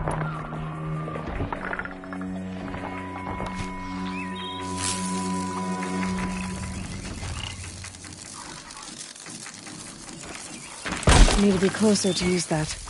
Need to be closer to use that.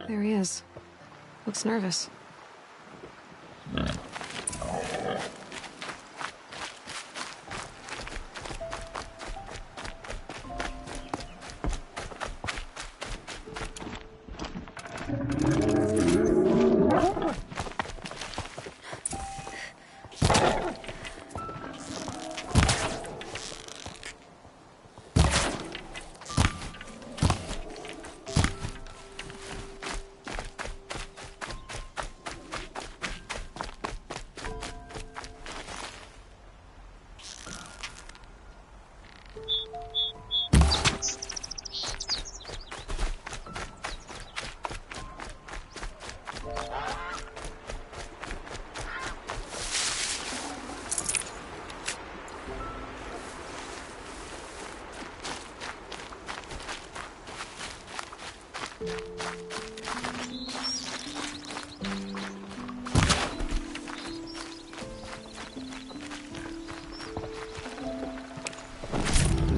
There he is. Looks nervous.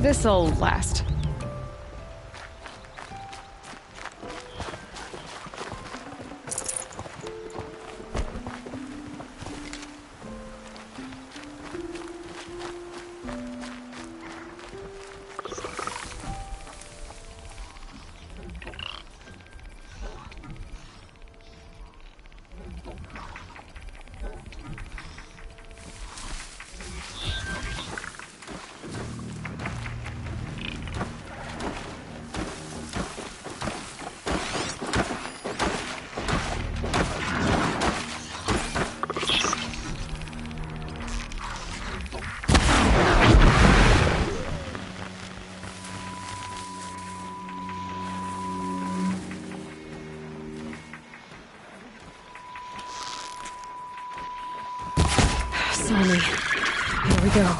This'll last. Sammy. Here we go.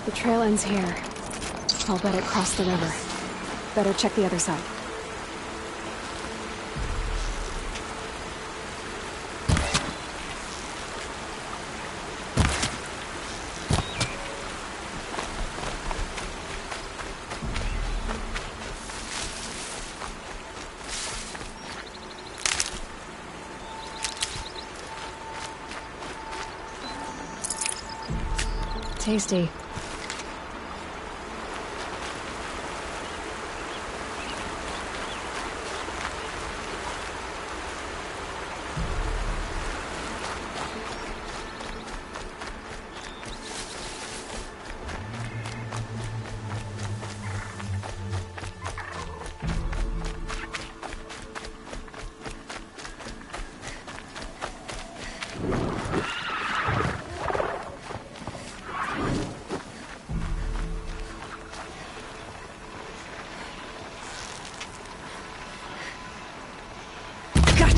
The trail ends here. I'll bet it crossed the river. Better check the other side. Tasty.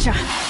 Gotcha.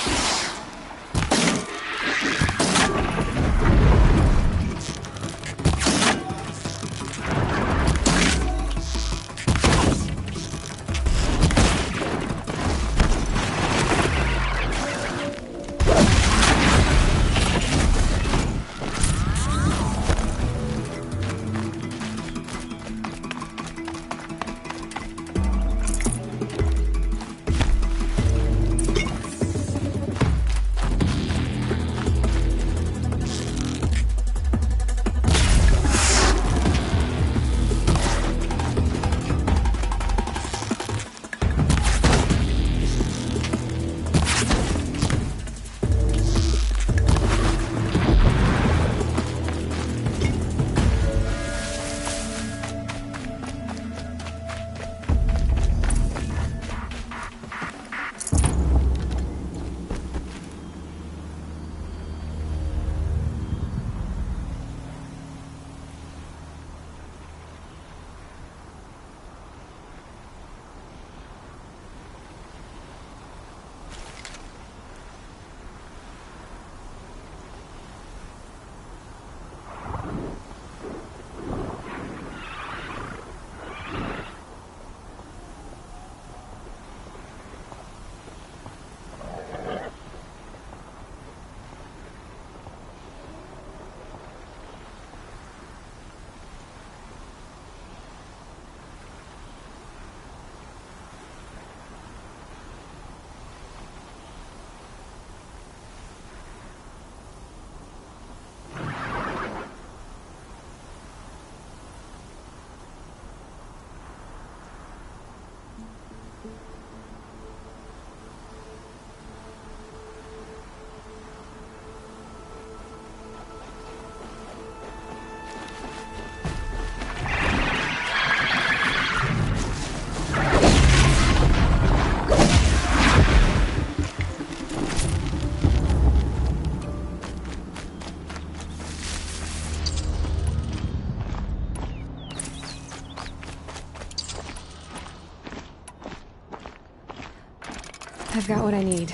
I've got what I need.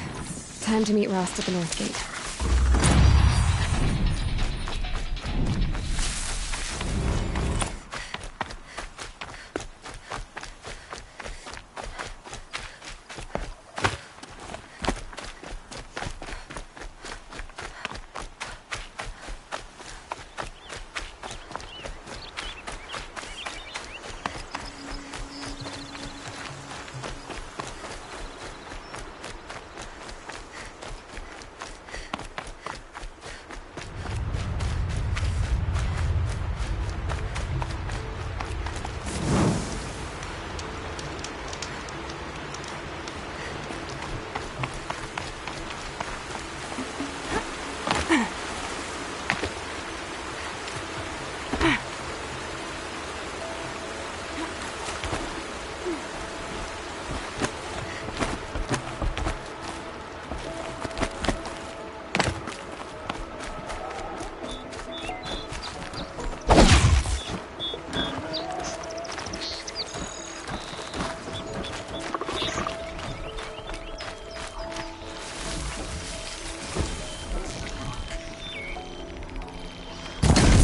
Time to meet Rost at the North Gate.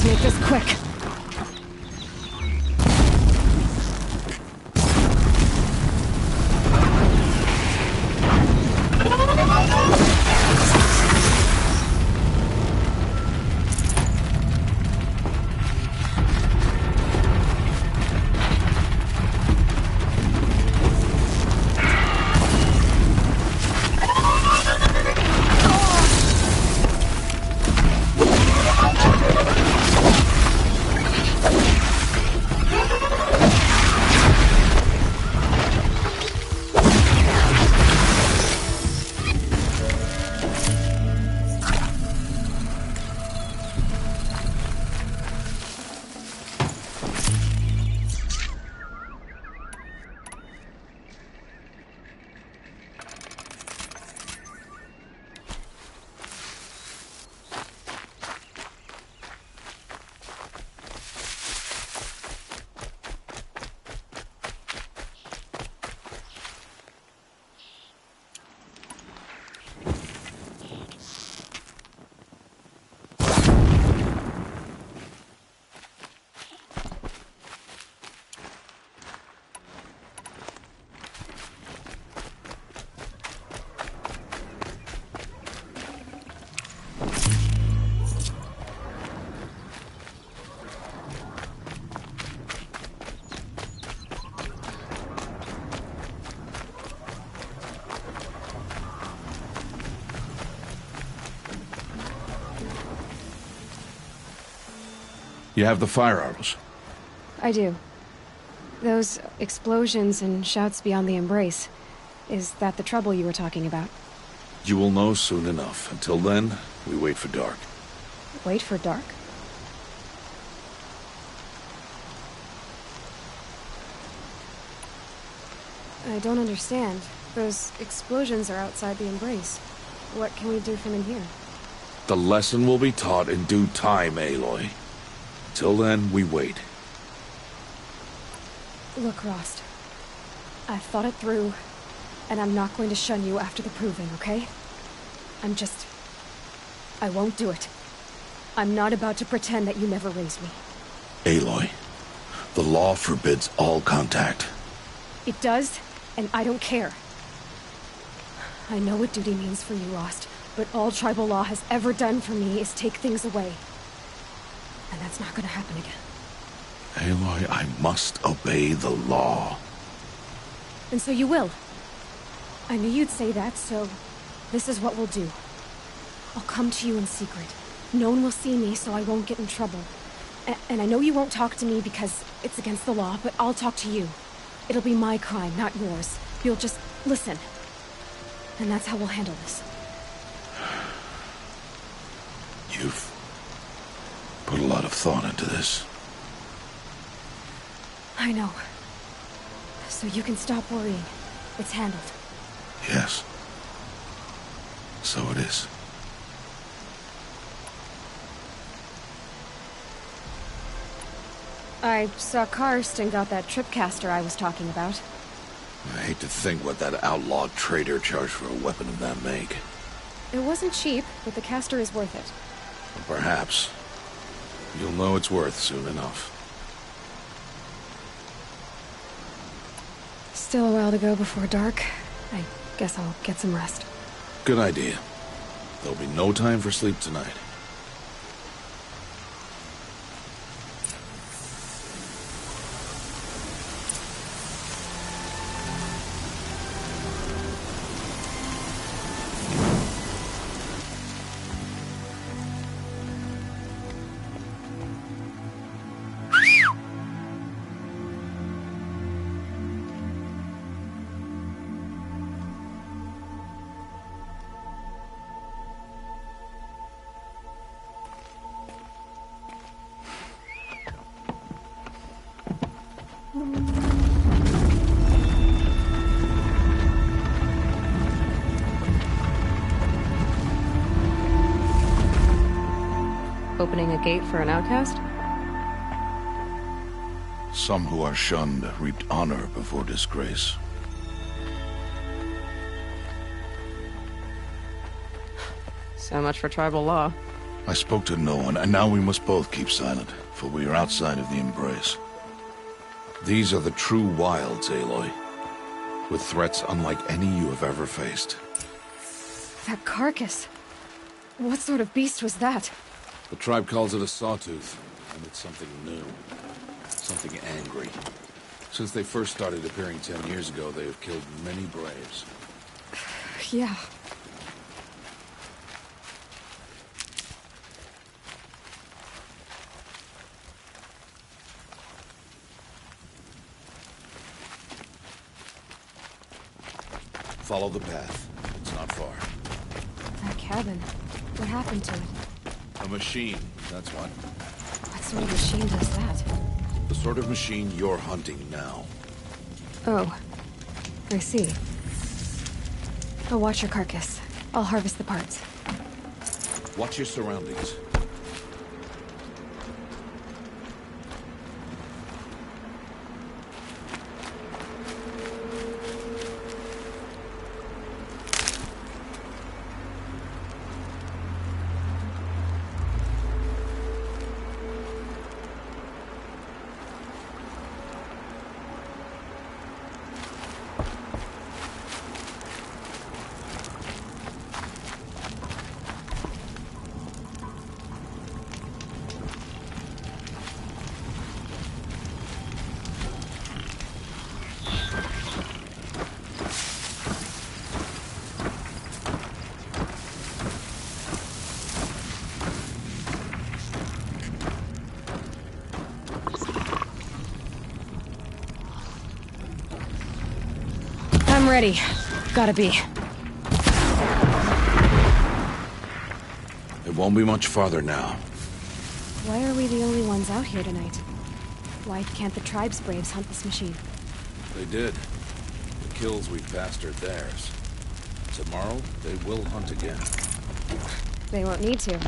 Make this quick. You have the fire arrows. I do. Those explosions and shouts beyond the embrace. Is that the trouble you were talking about? You will know soon enough. Until then, we wait for dark. Wait for dark? I don't understand. Those explosions are outside the embrace. What can we do from in here? The lesson will be taught in due time, Aloy. Till then, we wait. Look, Rost. I've thought it through, and I'm not going to shun you after the proving, okay? I won't do it. I'm not about to pretend that you never raised me. Aloy, the law forbids all contact. It does, and I don't care. I know what duty means for you, Rost, but all tribal law has ever done for me is take things away. And that's not gonna happen again. Aloy, I must obey the law. And so you will. I knew you'd say that, so this is what we'll do. I'll come to you in secret. No one will see me, so I won't get in trouble. And I know you won't talk to me because it's against the law, but I'll talk to you. It'll be my crime, not yours. You'll just listen. And that's how we'll handle this. You've put a lot of thought into this. I know. So you can stop worrying. It's handled. Yes. So it is. I saw Karst got that tripcaster I was talking about. I hate to think what that outlawed trader charged for a weapon of that make. It wasn't cheap, but the caster is worth it. Perhaps. You'll know it's worth soon enough. Still a while to go before dark. I guess I'll get some rest. Good idea. There'll be no time for sleep tonight. Opening a gate for an outcast? Some who are shunned reaped honor before disgrace. So much for tribal law. I spoke to no one, and now we must both keep silent, for we are outside of the embrace. These are the true wilds, Aloy, with threats unlike any you have ever faced. That carcass. What sort of beast was that? The tribe calls it a sawtooth, and it's something new. Something angry. Since they first started appearing 10 years ago, they have killed many braves. Yeah. Follow the path. It's not far. That cabin. What happened to it? A machine, that's what. What sort of machine does that? The sort of machine you're hunting now. Oh. I see. I'll watch your carcass. I'll harvest the parts. Watch your surroundings. ready. Gotta be. It won't be much farther now. Why are we the only ones out here tonight? Why can't the tribe's braves hunt this machine? They did. The kills we passed are theirs. Tomorrow, they will hunt again. They won't need to.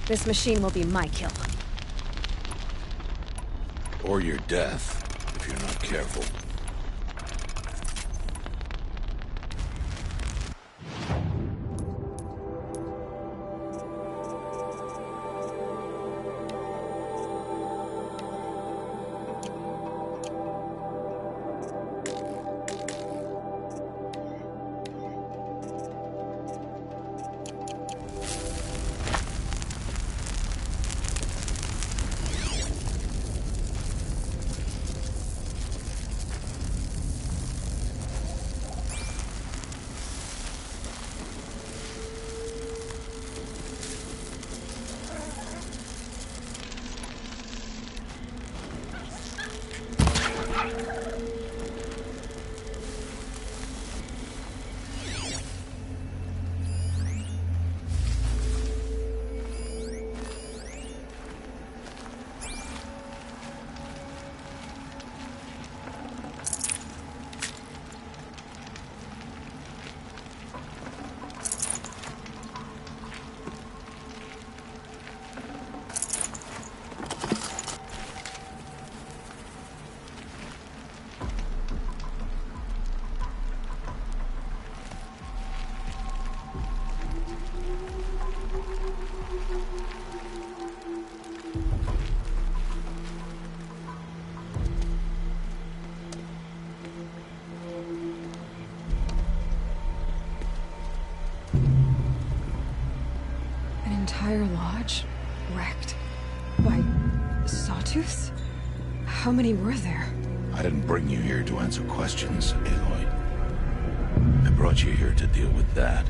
This machine will be my kill. Or your death, if you're not careful. Entire lodge wrecked by sawtooths? How many were there? I didn't bring you here to answer questions, Aloy. I brought you here to deal with that.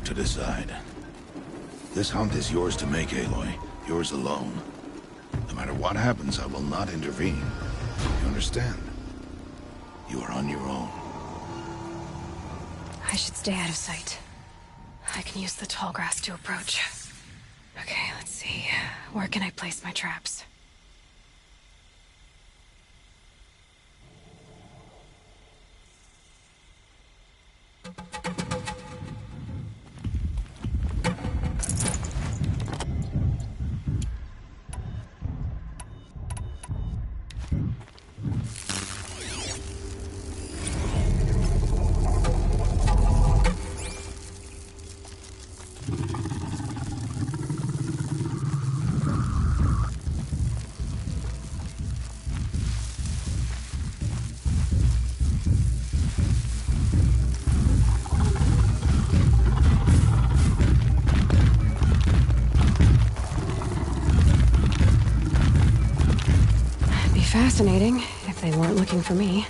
To decide. This hunt is yours to make, Aloy. Yours alone. No matter what happens, I will not intervene. You understand? You are on your own. I should stay out of sight. I can use the tall grass to approach. Okay, let's see. Where can I place my traps? Fascinating, if they weren't looking for me.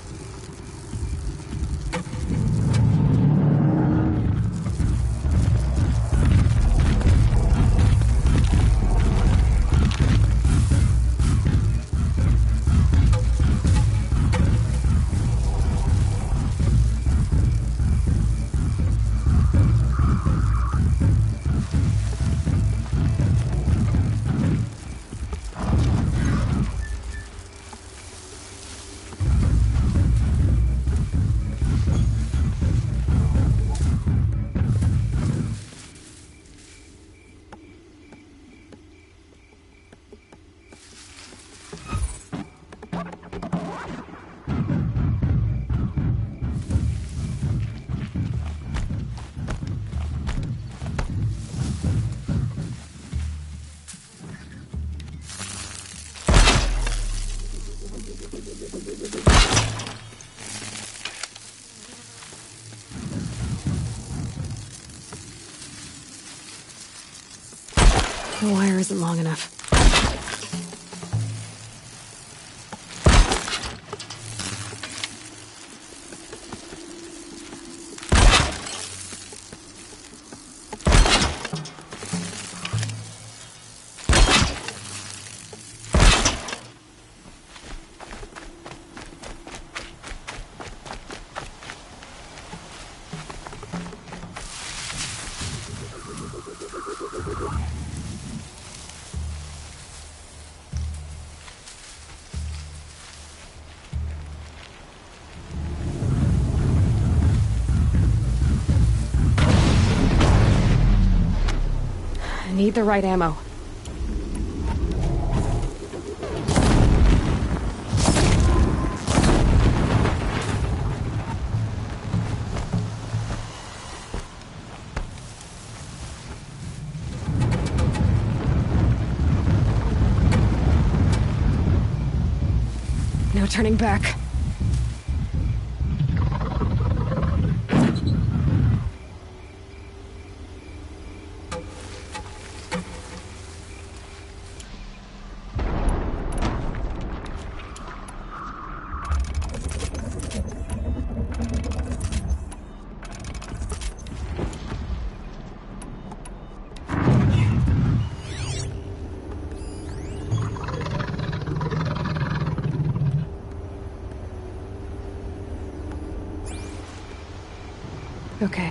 The wire isn't long enough. I need the right ammo. No turning back. Okay.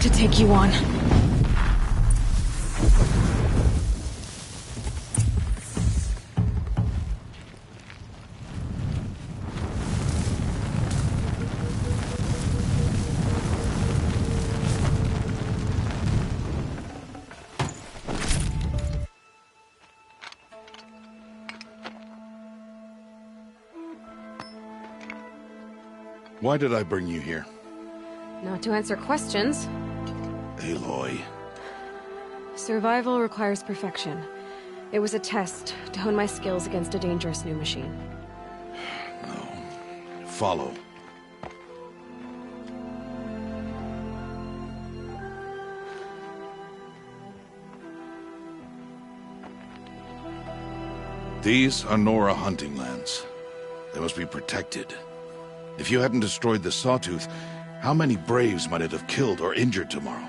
to take you on. Why did I bring you here? Not to answer questions. Aloy. Survival requires perfection. It was a test to hone my skills against a dangerous new machine. No. Follow. These are Nora hunting lands. They must be protected. If you hadn't destroyed the Sawtooth, how many Braves might it have killed or injured tomorrow?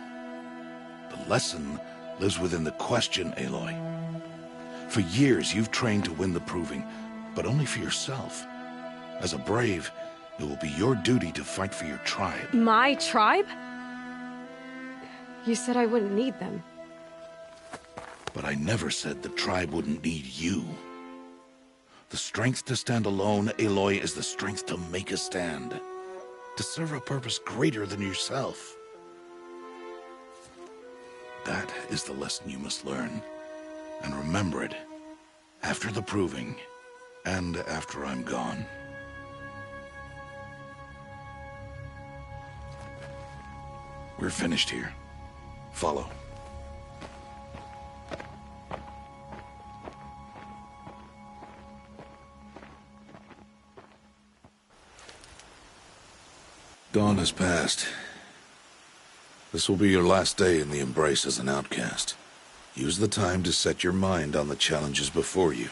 The lesson lives within the question, Aloy. For years, you've trained to win the Proving, but only for yourself. As a Brave, it will be your duty to fight for your tribe. My tribe? You said I wouldn't need them. But I never said the tribe wouldn't need you. The strength to stand alone, Aloy, is the strength to make a stand. To serve a purpose greater than yourself. That is the lesson you must learn. And remember it. After the Proving. And after I'm gone. We're finished here. Follow. Dawn has passed. This will be your last day in the Embrace as an outcast. Use the time to set your mind on the challenges before you.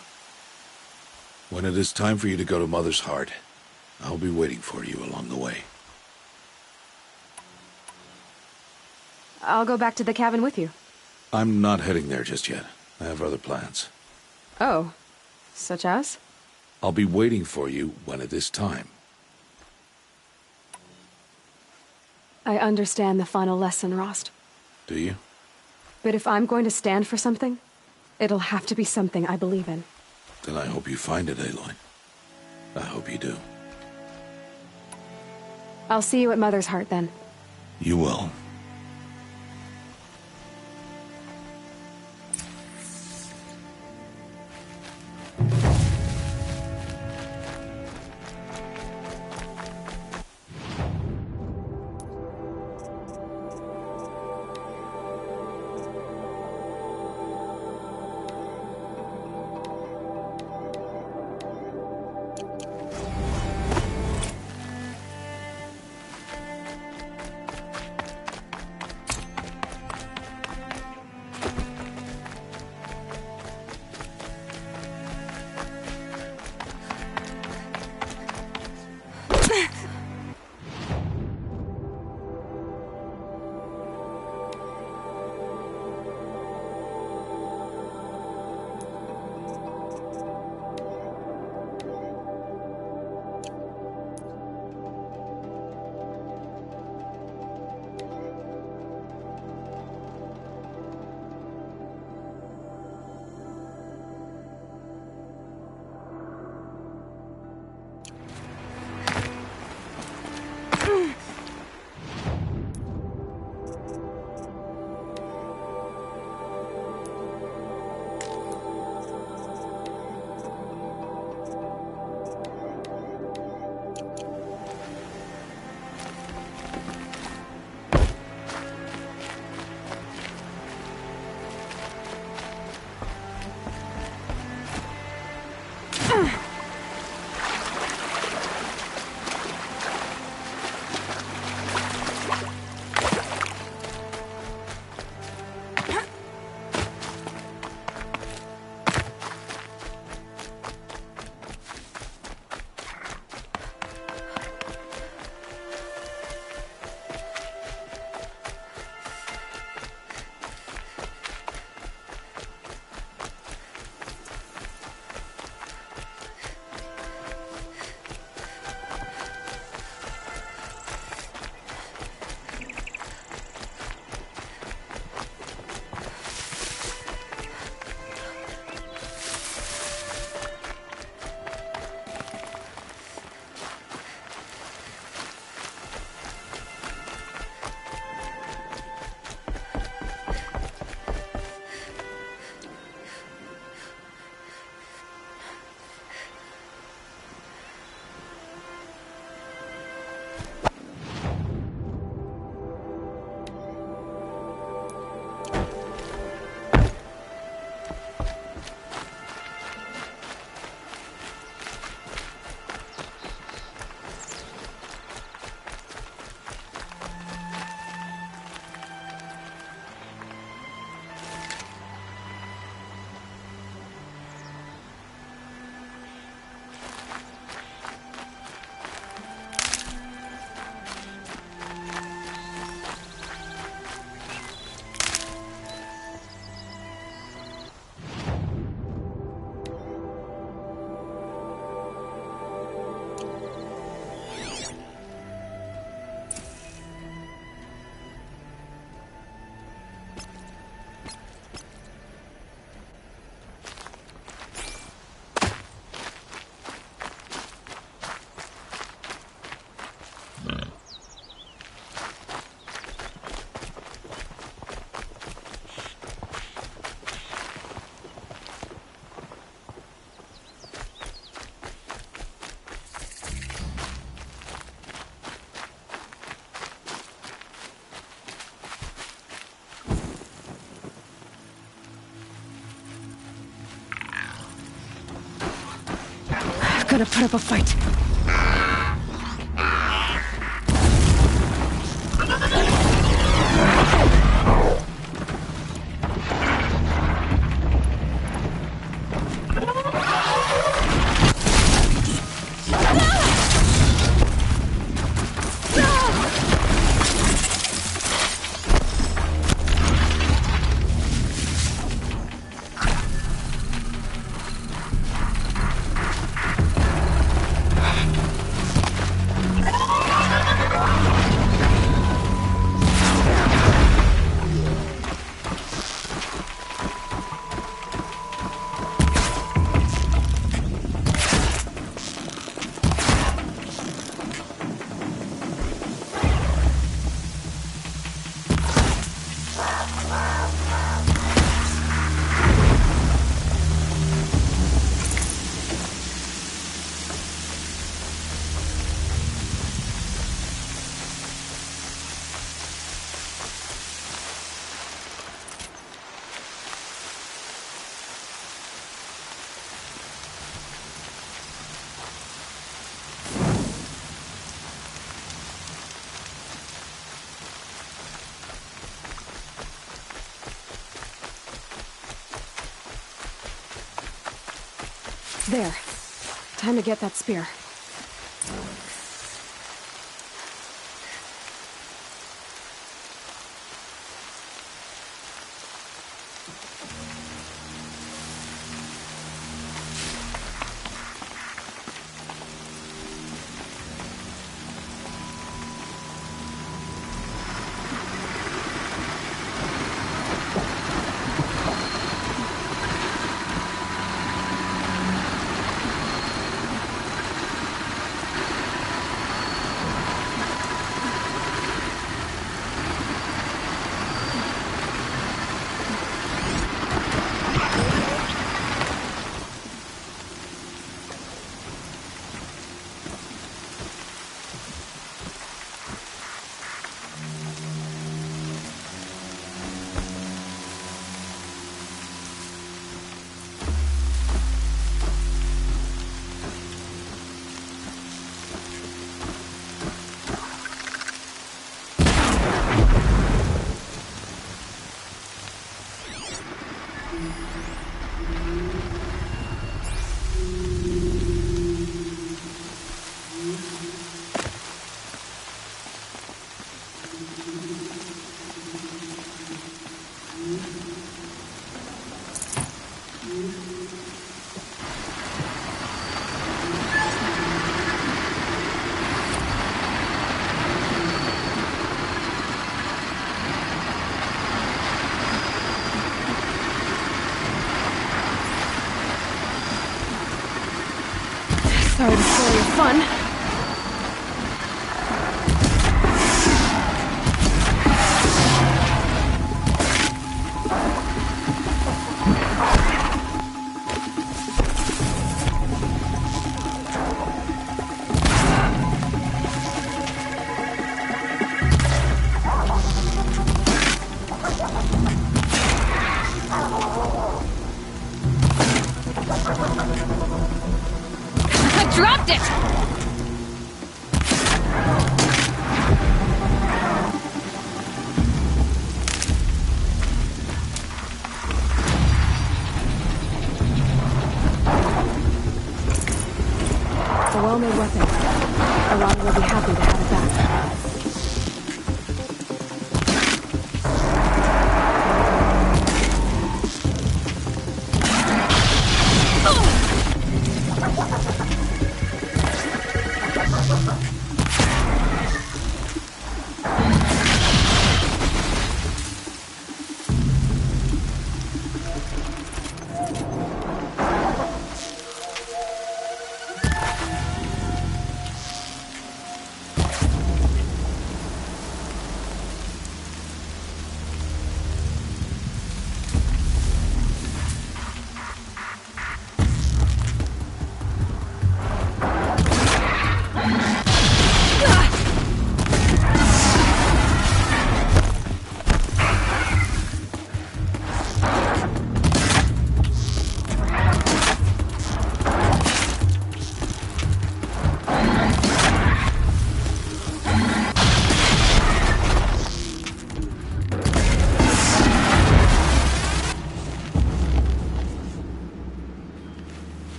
When it is time for you to go to Mother's Heart, I'll be waiting for you along the way. I'll go back to the cabin with you. I'm not heading there just yet. I have other plans. Oh. Such as? I'll be waiting for you when it is time. I understand the final lesson, Rost. Do you? But if I'm going to stand for something, it'll have to be something I believe in. Then I hope you find it, Aloy. I hope you do. I'll see you at Mother's Heart, then. You will. gonna put up a fight. There. Time to get that spear. Sorry to spoil your fun. Dropped it! It's a well-made weapon. Arata will be happy to have it back.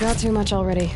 got too much already.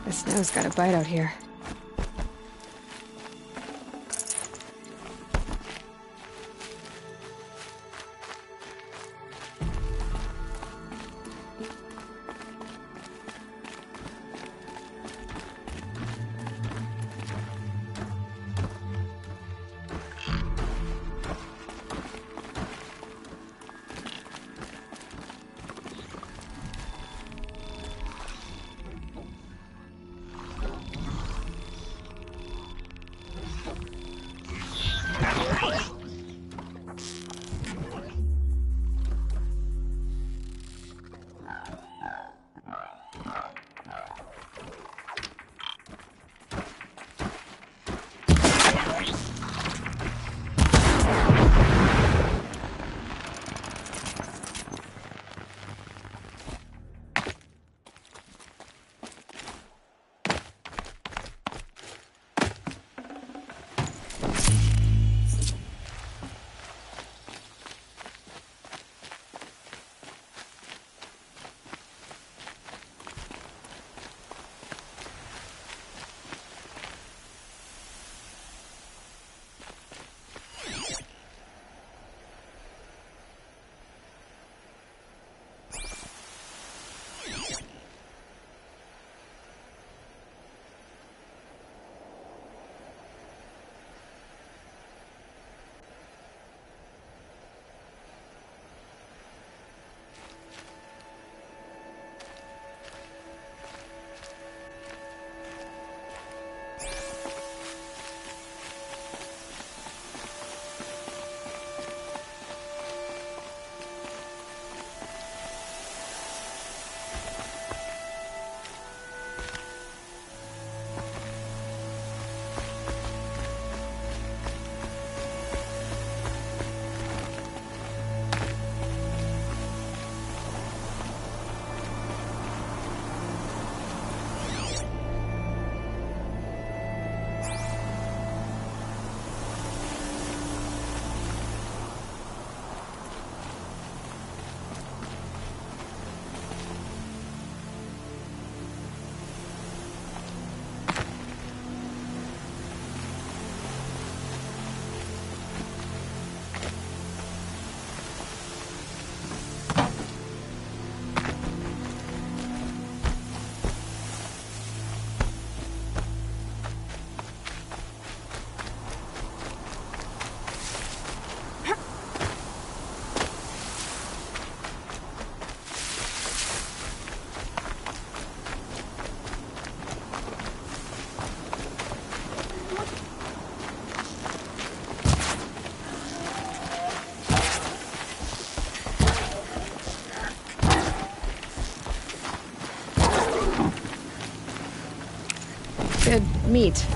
The snow's got a bite out here. Good meat.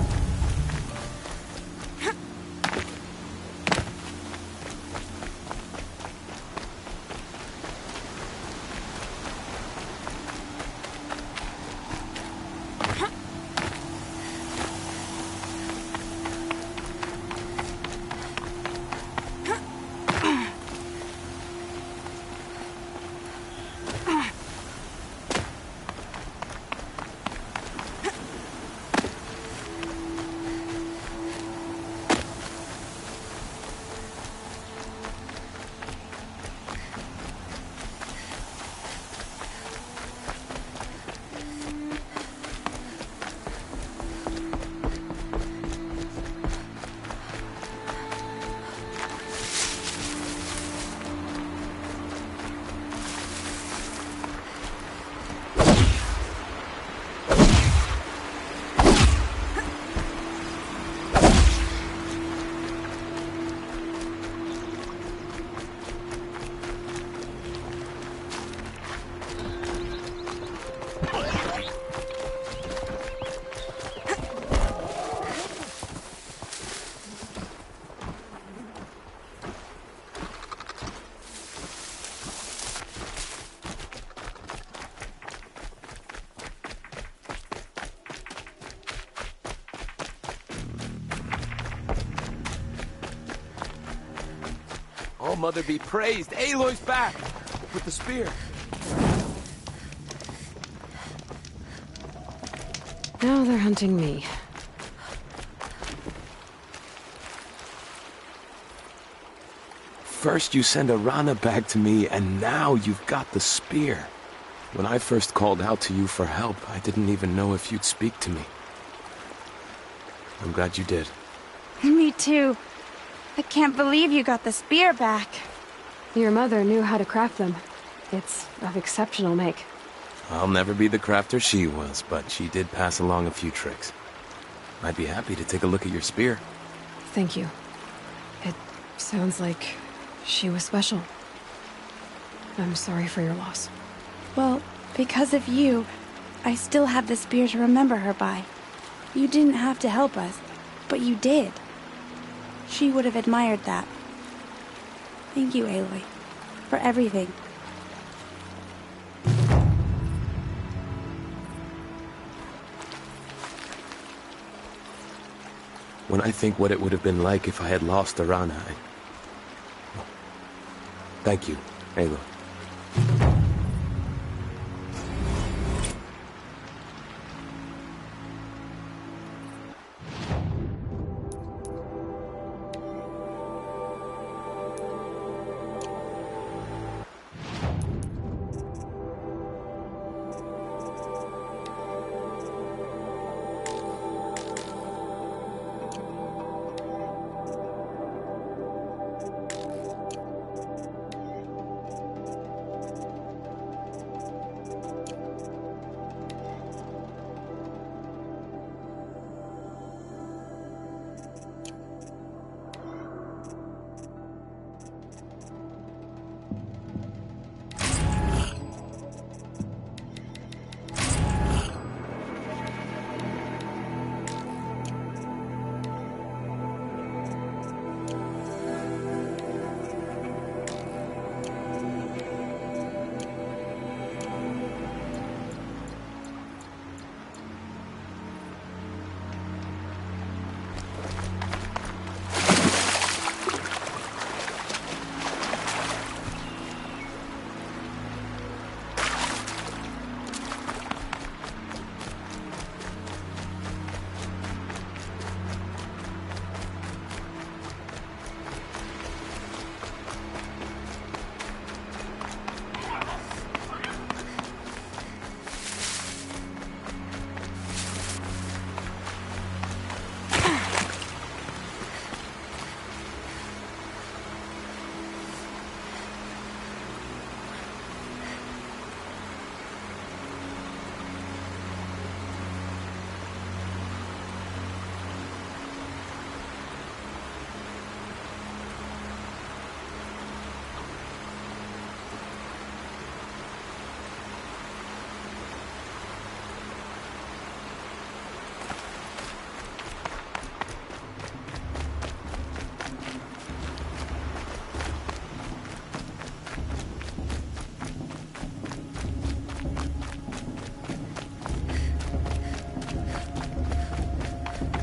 Mother be praised. Aloy's back! With the spear. Now they're hunting me. First you send Arana back to me, and now you've got the spear. When I first called out to you for help, I didn't even know if you'd speak to me. I'm glad you did. Me too. I can't believe you got the spear back. Your mother knew how to craft them. It's of exceptional make. I'll never be the crafter she was, but she did pass along a few tricks. I'd be happy to take a look at your spear. Thank you. It sounds like she was special. I'm sorry for your loss. Well, because of you, I still have the spear to remember her by. You didn't have to help us, but you did. She would have admired that. Thank you, Aloy, for everything. When I think what it would have been like if I had lost Arana, Thank you, Aloy.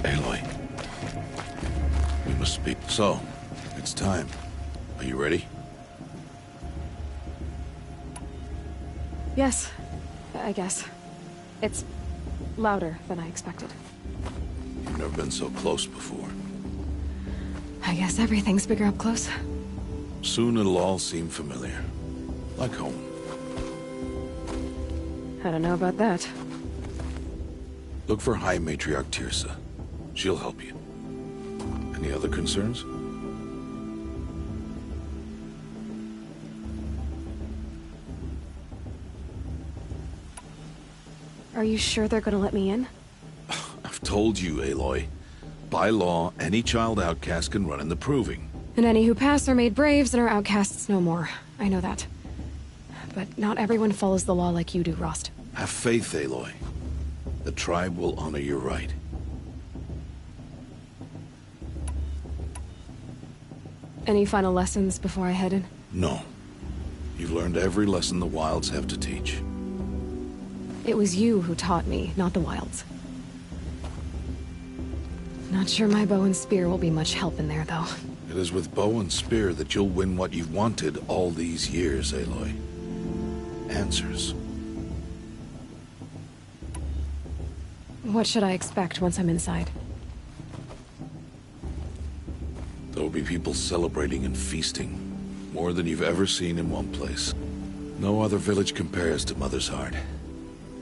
Aloy. We must speak. So, it's time. Are you ready? Yes, I guess. It's louder than I expected. You've never been so close before. I guess everything's bigger up close. Soon it'll all seem familiar. Like home. I don't know about that. Look for High Matriarch Tirsa. She'll help you. Any other concerns? Are you sure they're gonna let me in? I've told you, Aloy. By law, any child outcast can run in the Proving. And any who pass are made braves and are outcasts no more. I know that. But not everyone follows the law like you do, Rost. Have faith, Aloy. The tribe will honor your right. Any final lessons before I head in? No. You've learned every lesson the Wilds have to teach. It was you who taught me, not the Wilds. Not sure my bow and spear will be much help in there, though. It is with bow and spear that you'll win what you've wanted all these years, Aloy. Answers. What should I expect once I'm inside? There will be people celebrating and feasting. More than you've ever seen in one place. No other village compares to Mother's Heart.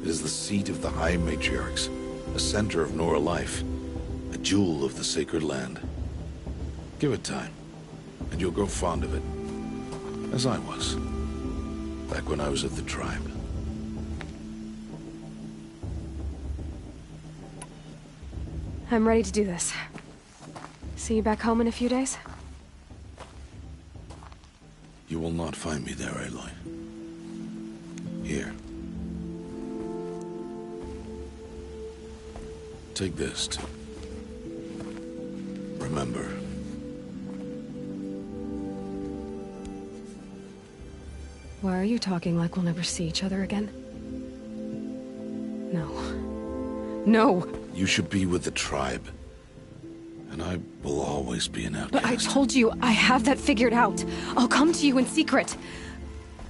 It is the seat of the High Matriarchs, a center of Nora life, a jewel of the sacred land. Give it time, and you'll grow fond of it. As I was, back when I was of the tribe. I'm ready to do this. See you back home in a few days? You will not find me there, Aloy. Here. Take this to remember. Why are you talking like we'll never see each other again? No. No! You should be with the tribe. And I will always be an outcast. But I told you, I have that figured out. I'll come to you in secret.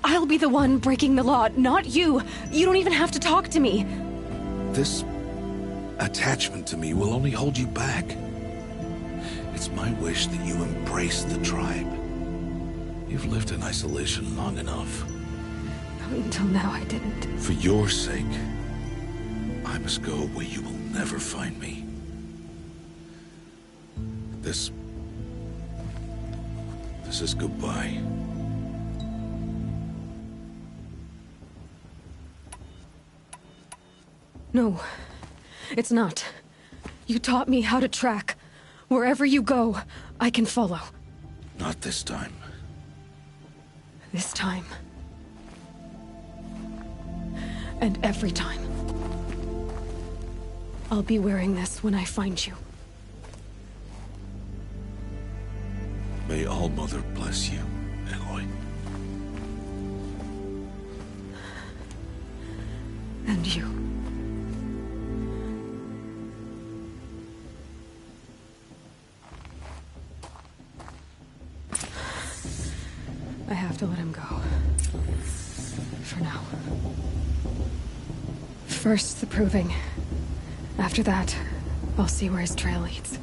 I'll be the one breaking the law, not you. You don't even have to talk to me. This attachment to me will only hold you back. It's my wish that you embrace the tribe. You've lived in isolation long enough. Until now, I didn't. For your sake, I must go where you will never find me. This is goodbye. No, it's not. You taught me how to track. Wherever you go, I can follow. Not this time. This time. And every time. I'll be wearing this when I find you. May All-Mother bless you, Aloy. And you. I have to let him go. For now. First, the proving. After that, I'll see where his trail leads.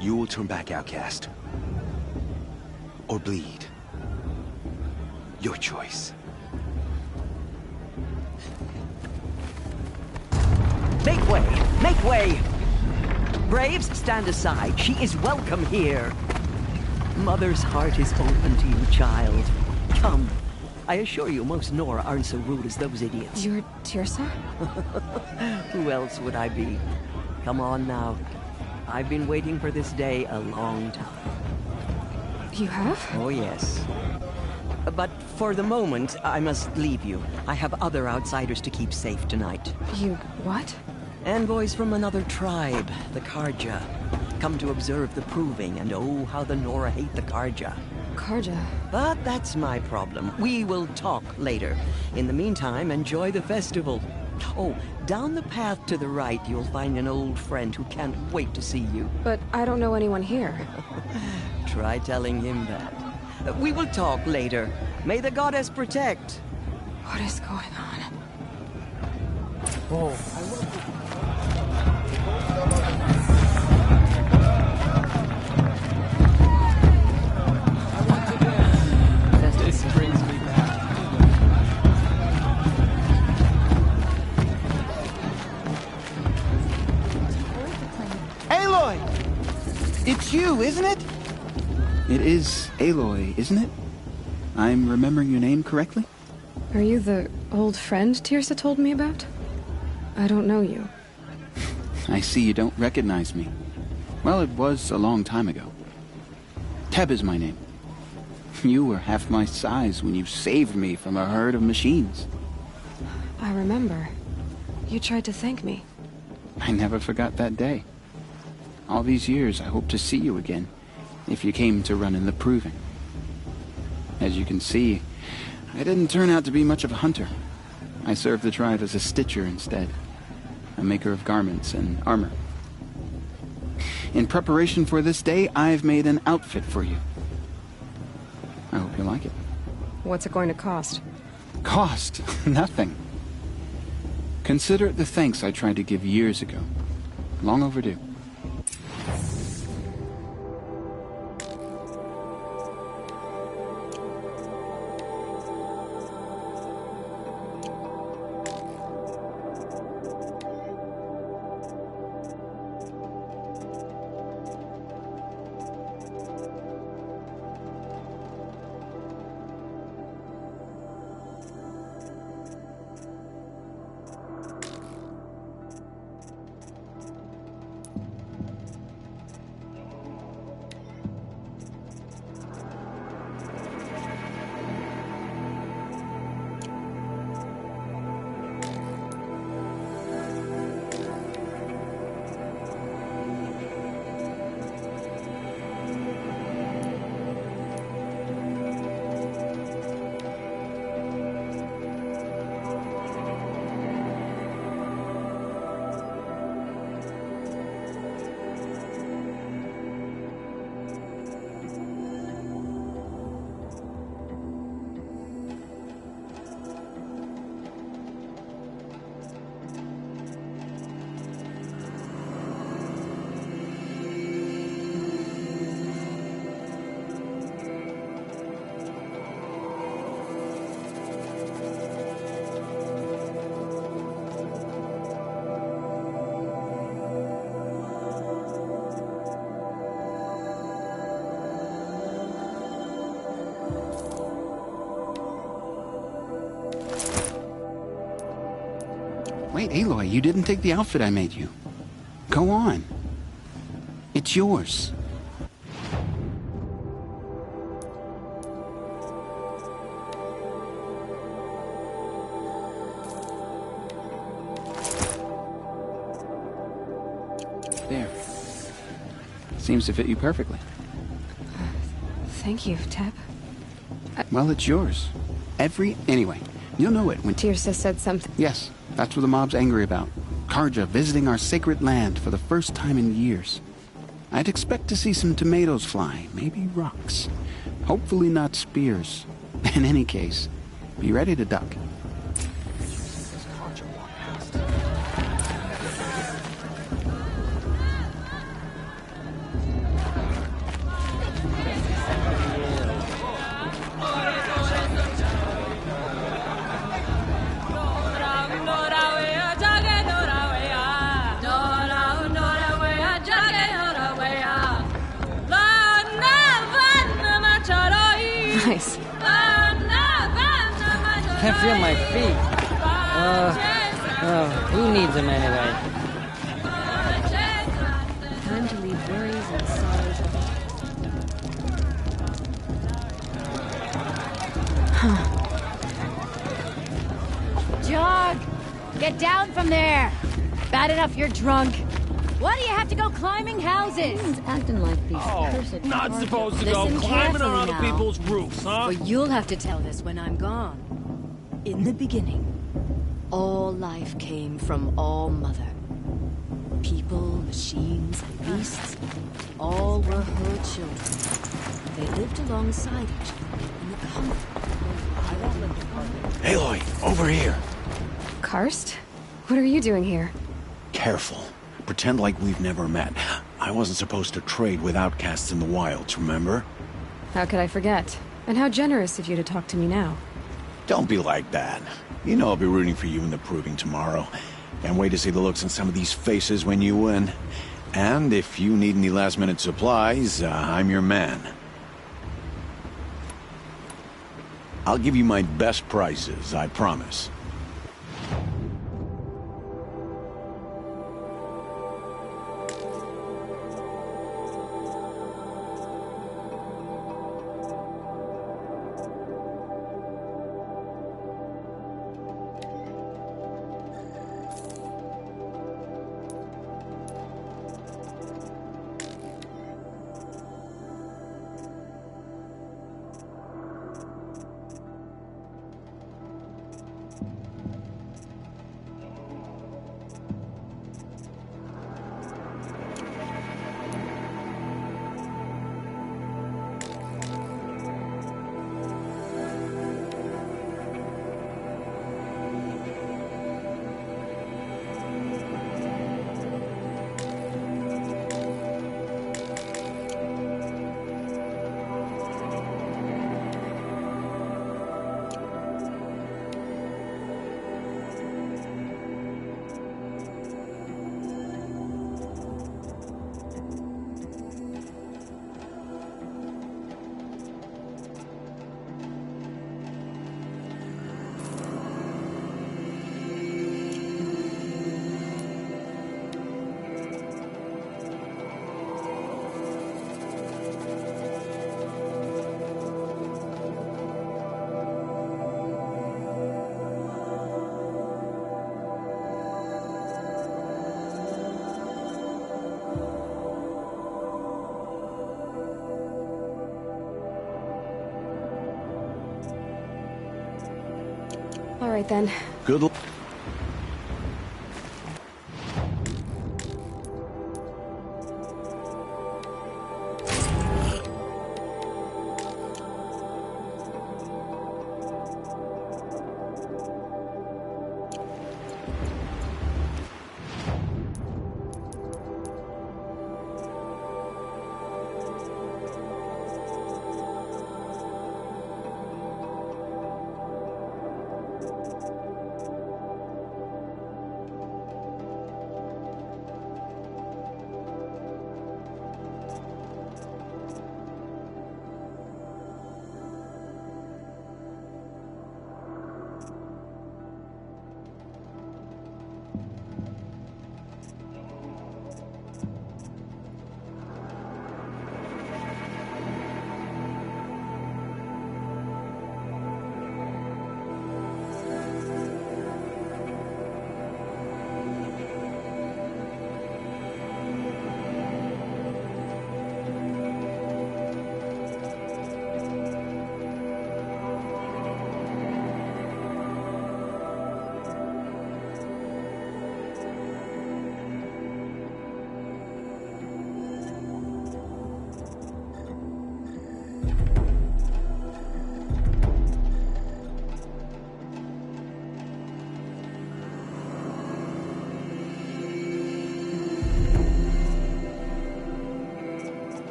You will turn back, outcast. Or bleed. Your choice. Make way! Make way! Braves, stand aside. She is welcome here. Mother's heart is open to you, child. Come. I assure you, most Nora aren't so rude as those idiots. You're Teersa? Who else would I be? Come on now. I've been waiting for this day a long time. You have? Oh, yes. But for the moment, I must leave you. I have other outsiders to keep safe tonight. You what? Envoys from another tribe, the Karja. Come to observe the proving, and oh, how the Nora hate the Karja. Karja? But that's my problem. We will talk later. In the meantime, enjoy the festival. Oh, down the path to the right, you'll find an old friend who can't wait to see you. But I don't know anyone here. Try telling him that. We will talk later. May the goddess protect. What is going on? This brings me back. Aloy! It's you, isn't it? It is Aloy, isn't it? I'm remembering your name correctly? Are you the old friend Teersa told me about? I don't know you. I see you don't recognize me. Well, it was a long time ago. Teb is my name. You were half my size when you saved me from a herd of machines. I remember. You tried to thank me. I never forgot that day. All these years, I hope to see you again, if you came to run in the proving. As you can see, I didn't turn out to be much of a hunter. I served the tribe as a stitcher instead, a maker of garments and armor. In preparation for this day, I've made an outfit for you. I hope you like it. What's it going to cost? Cost? Nothing. Consider it the thanks I tried to give years ago. Long overdue. Wait, Aloy, you didn't take the outfit I made you. Go on. It's yours. There. Seems to fit you perfectly. Thank you, Teb. Well, it's yours. Anyway, you'll know it when... Tirsa said something. Yes, that's what the mob's angry about. Karja visiting our sacred land for the first time in years. I'd expect to see some tomatoes fly, maybe rocks. Hopefully not spears. In any case, be ready to duck. Nice. Can't feel my feet. Who needs them anyway? Time to leave worries and sorrows. Jog! Get down from there! Bad enough you're drunk. Why do you have to go climbing houses? Everyone's acting like these cursed Not charges. supposed to go Listen climbing on carefully other now. people's roofs, huh? But you'll have to tell this when I'm gone. In the beginning, all life came from All Mother. People, machines, and beasts, all were her children. They lived alongside each other in the comfort. Aloy, over here. Karst? What are you doing here? Careful. Pretend like we've never met. I wasn't supposed to trade with outcasts in the wilds, remember? How could I forget? And how generous of you to talk to me now. Don't be like that. You know I'll be rooting for you in the proving tomorrow. Can't wait to see the looks on some of these faces when you win. And if you need any last-minute supplies, I'm your man. I'll give you my best prices, I promise. All right, then. Good luck.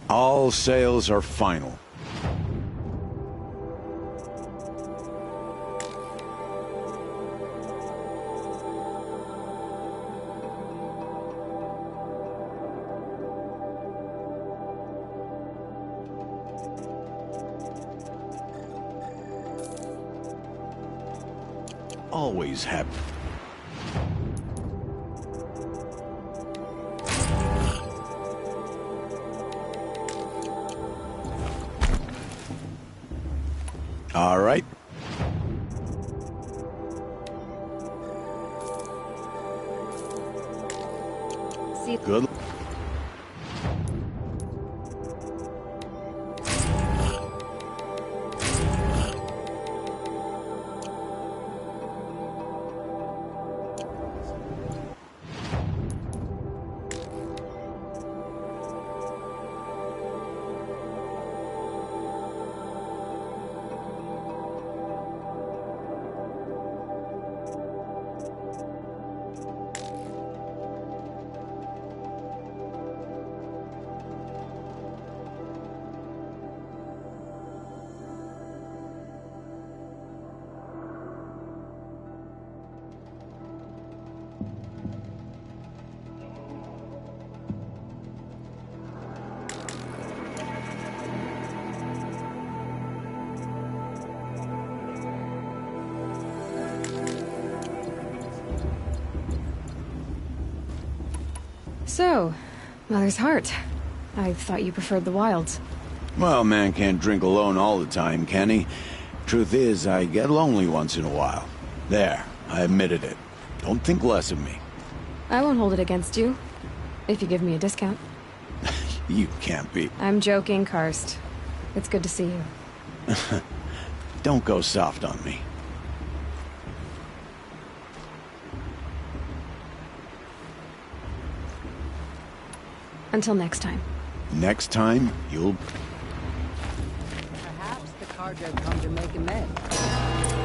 All sales are final. Always happy. All right. See. Good. So, Mother's Heart. I thought you preferred the wilds. Well, man can't drink alone all the time, can he? Truth is, I get lonely once in a while. There, I admitted it. Don't think less of me. I won't hold it against you, if you give me a discount. You can't be. I'm joking, Karst. It's good to see you. Don't go soft on me. Until next time. Next time, you'll... Perhaps the carja come to make amends.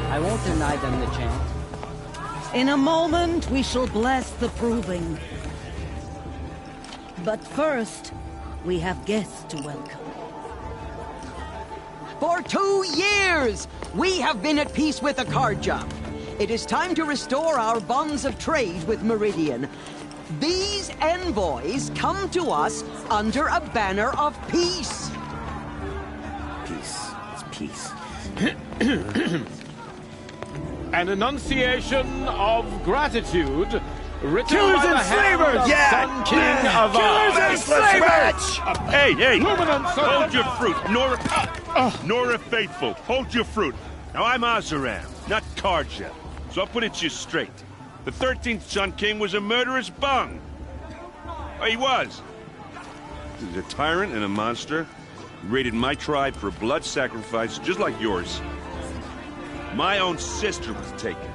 I won't deny them the chance. In a moment, we shall bless the proving. But first, we have guests to welcome. For 2 years, we have been at peace with the carja. It is time to restore our bonds of trade with Meridian. These envoys come to us under a banner of peace. Peace. It's peace. An enunciation of gratitude written Killers by the and hand slavers! of Yeah! Sun King of Killers and slavers! Hey! Luminance Hold your fruit, Nora Faithful. Hold your fruit. Now I'm Azaram, not Carja, so I'll put it to you straight. The 13th Sun King was a murderous bung. Oh, he was. He's a tyrant and a monster. He raided my tribe for blood sacrifice, just like yours. My own sister was taken.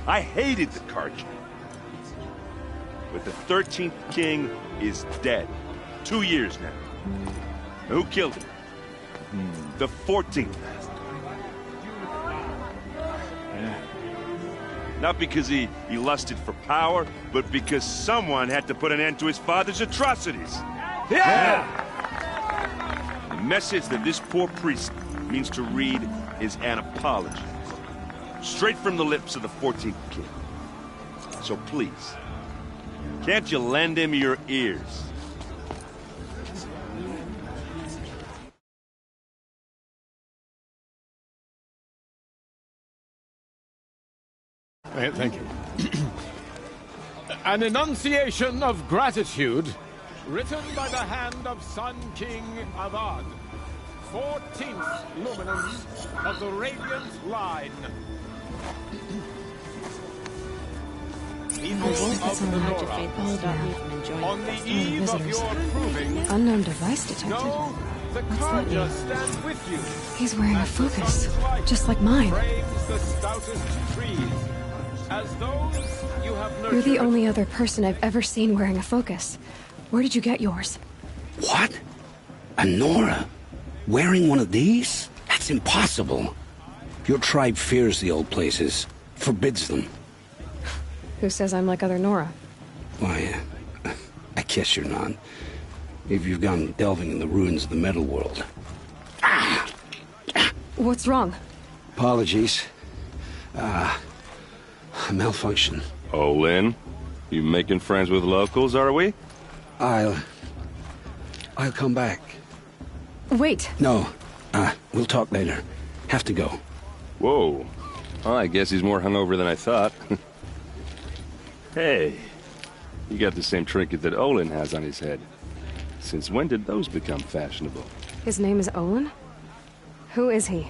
I hated the Carja. But the 13th king is dead. 2 years now. Who killed him? The 14th. Not because he lusted for power, but because someone had to put an end to his father's atrocities. Yeah! The message that this poor priest means to read is an apology. Straight from the lips of the 14th king. So please, can't you lend him your ears? Thank you. An enunciation of gratitude written by the hand of Sun King Avad, 14th luminance of the Radiant Line. People of Nora, on the eve of your proving... Unknown device detected. No, the Carja stand with you. He's wearing a focus, just like mine. Frames the stoutest trees. As those you have nurtured. You're the only other person I've ever seen wearing a focus. Where did you get yours? What? A Nora? Wearing one of these? That's impossible. Your tribe fears the old places, forbids them. Who says I'm like other Nora? Why, I guess you're not. If you've gone delving in the ruins of the metal world. What's wrong? Apologies. A malfunction. Oh, Lynn? You making friends with locals, are we? I'll come back. Wait. No. We'll talk later. Have to go. Whoa. Well, I guess he's more hungover than I thought. Hey. You got the same trinket that Olin has on his head. Since when did those become fashionable? His name is Olin? Who is he?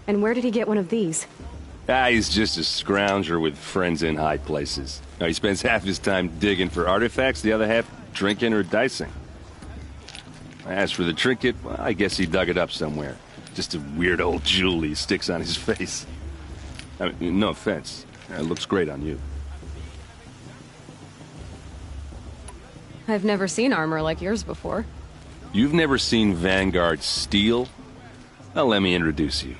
And where did he get one of these? He's just a scrounger with friends in high places. Now, he spends half his time digging for artifacts, the other half drinking or dicing. As for the trinket, well, I guess he dug it up somewhere. Just a weird old jewel he sticks on his face. I mean, no offense. It looks great on you. I've never seen armor like yours before. You've never seen Vanguard steel? Well, let me introduce you.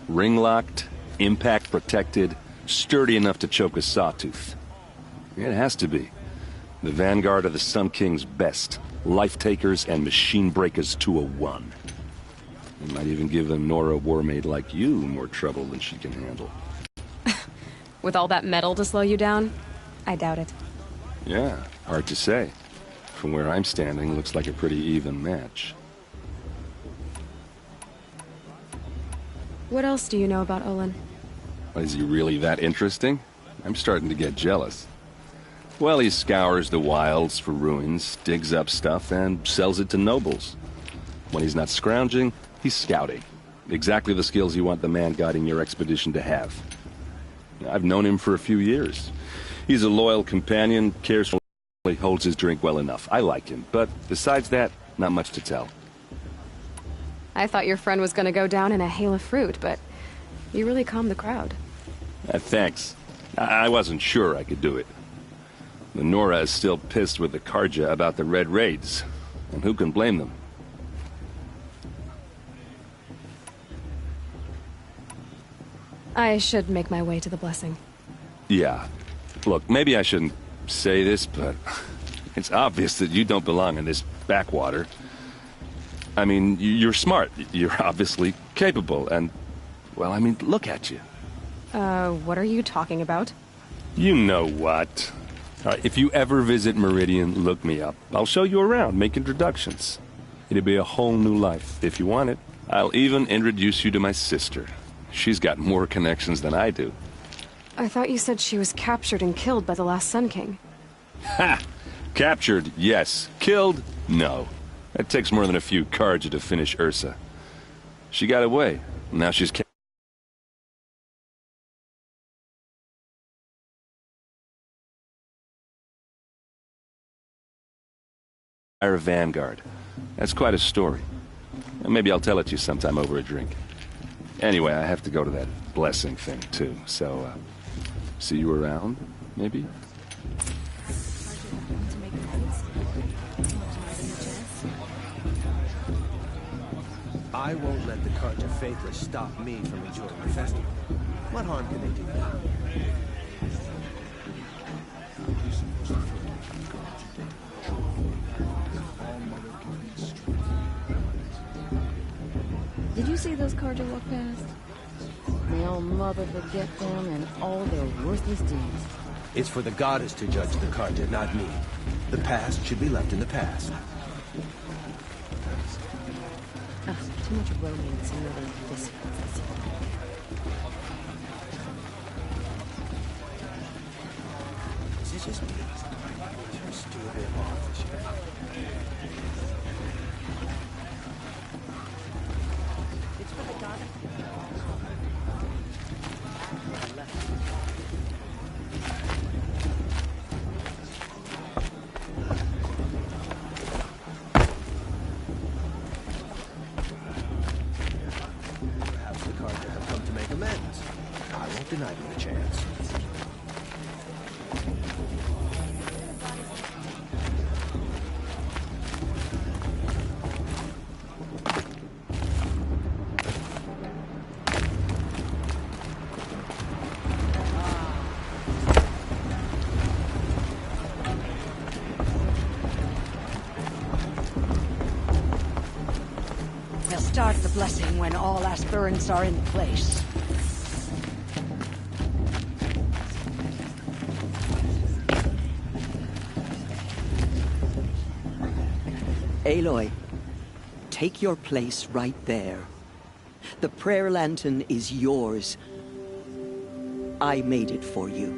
Ring-locked, impact-protected, sturdy enough to choke a sawtooth. It has to be. The Vanguard of the Sun King's best. Life-takers and machine breakers to a one. You might even give a Nora warmaid like you more trouble than she can handle. With all that metal to slow you down? I doubt it. Yeah, hard to say. From where I'm standing, looks like a pretty even match. What else do you know about Olin? Is he really that interesting? I'm starting to get jealous. Well, he scours the wilds for ruins, digs up stuff, and sells it to nobles. When he's not scrounging, he's scouting. Exactly the skills you want the man guiding your expedition to have. I've known him for a few years. He's a loyal companion, cares for... He holds his drink well enough. I like him, but besides that, not much to tell. I thought your friend was gonna go down in a hail of fruit, but you really calmed the crowd. Thanks. I wasn't sure I could do it. The Nora is still pissed with the Karja about the Red Raids, and who can blame them? I should make my way to the blessing. Yeah. Look, maybe I shouldn't say this, but it's obvious that you don't belong in this backwater. I mean, you're smart. You're obviously capable, and... well, I mean, look at you. What are you talking about? You know what. All right, if you ever visit Meridian, look me up. I'll show you around, make introductions. It'll be a whole new life, if you want it. I'll even introduce you to my sister. She's got more connections than I do. I thought you said she was captured and killed by the last Sun King. Ha! Captured, yes. Killed, no. It takes more than a few Karja to finish Ursa. She got away. Now she's... Vanguard. That's quite a story. Maybe I'll tell it to you sometime over a drink. Anyway, I have to go to that blessing thing, too. So, see you around, maybe? I won't let the Karja Faithless stop me from enjoying the festival. What harm can they do? Did you see those Karja walk past? May all mother forget them and all their worthless deeds. It's for the goddess to judge the Karja, not me. The past should be left in the past. Too much romance in really this. Is it just me? Just do a bit off this year. It's for the goddess. Deny them a chance. They'll start the blessing when all aspirants are in place. Aloy, take your place right there. The prayer lantern is yours. I made it for you.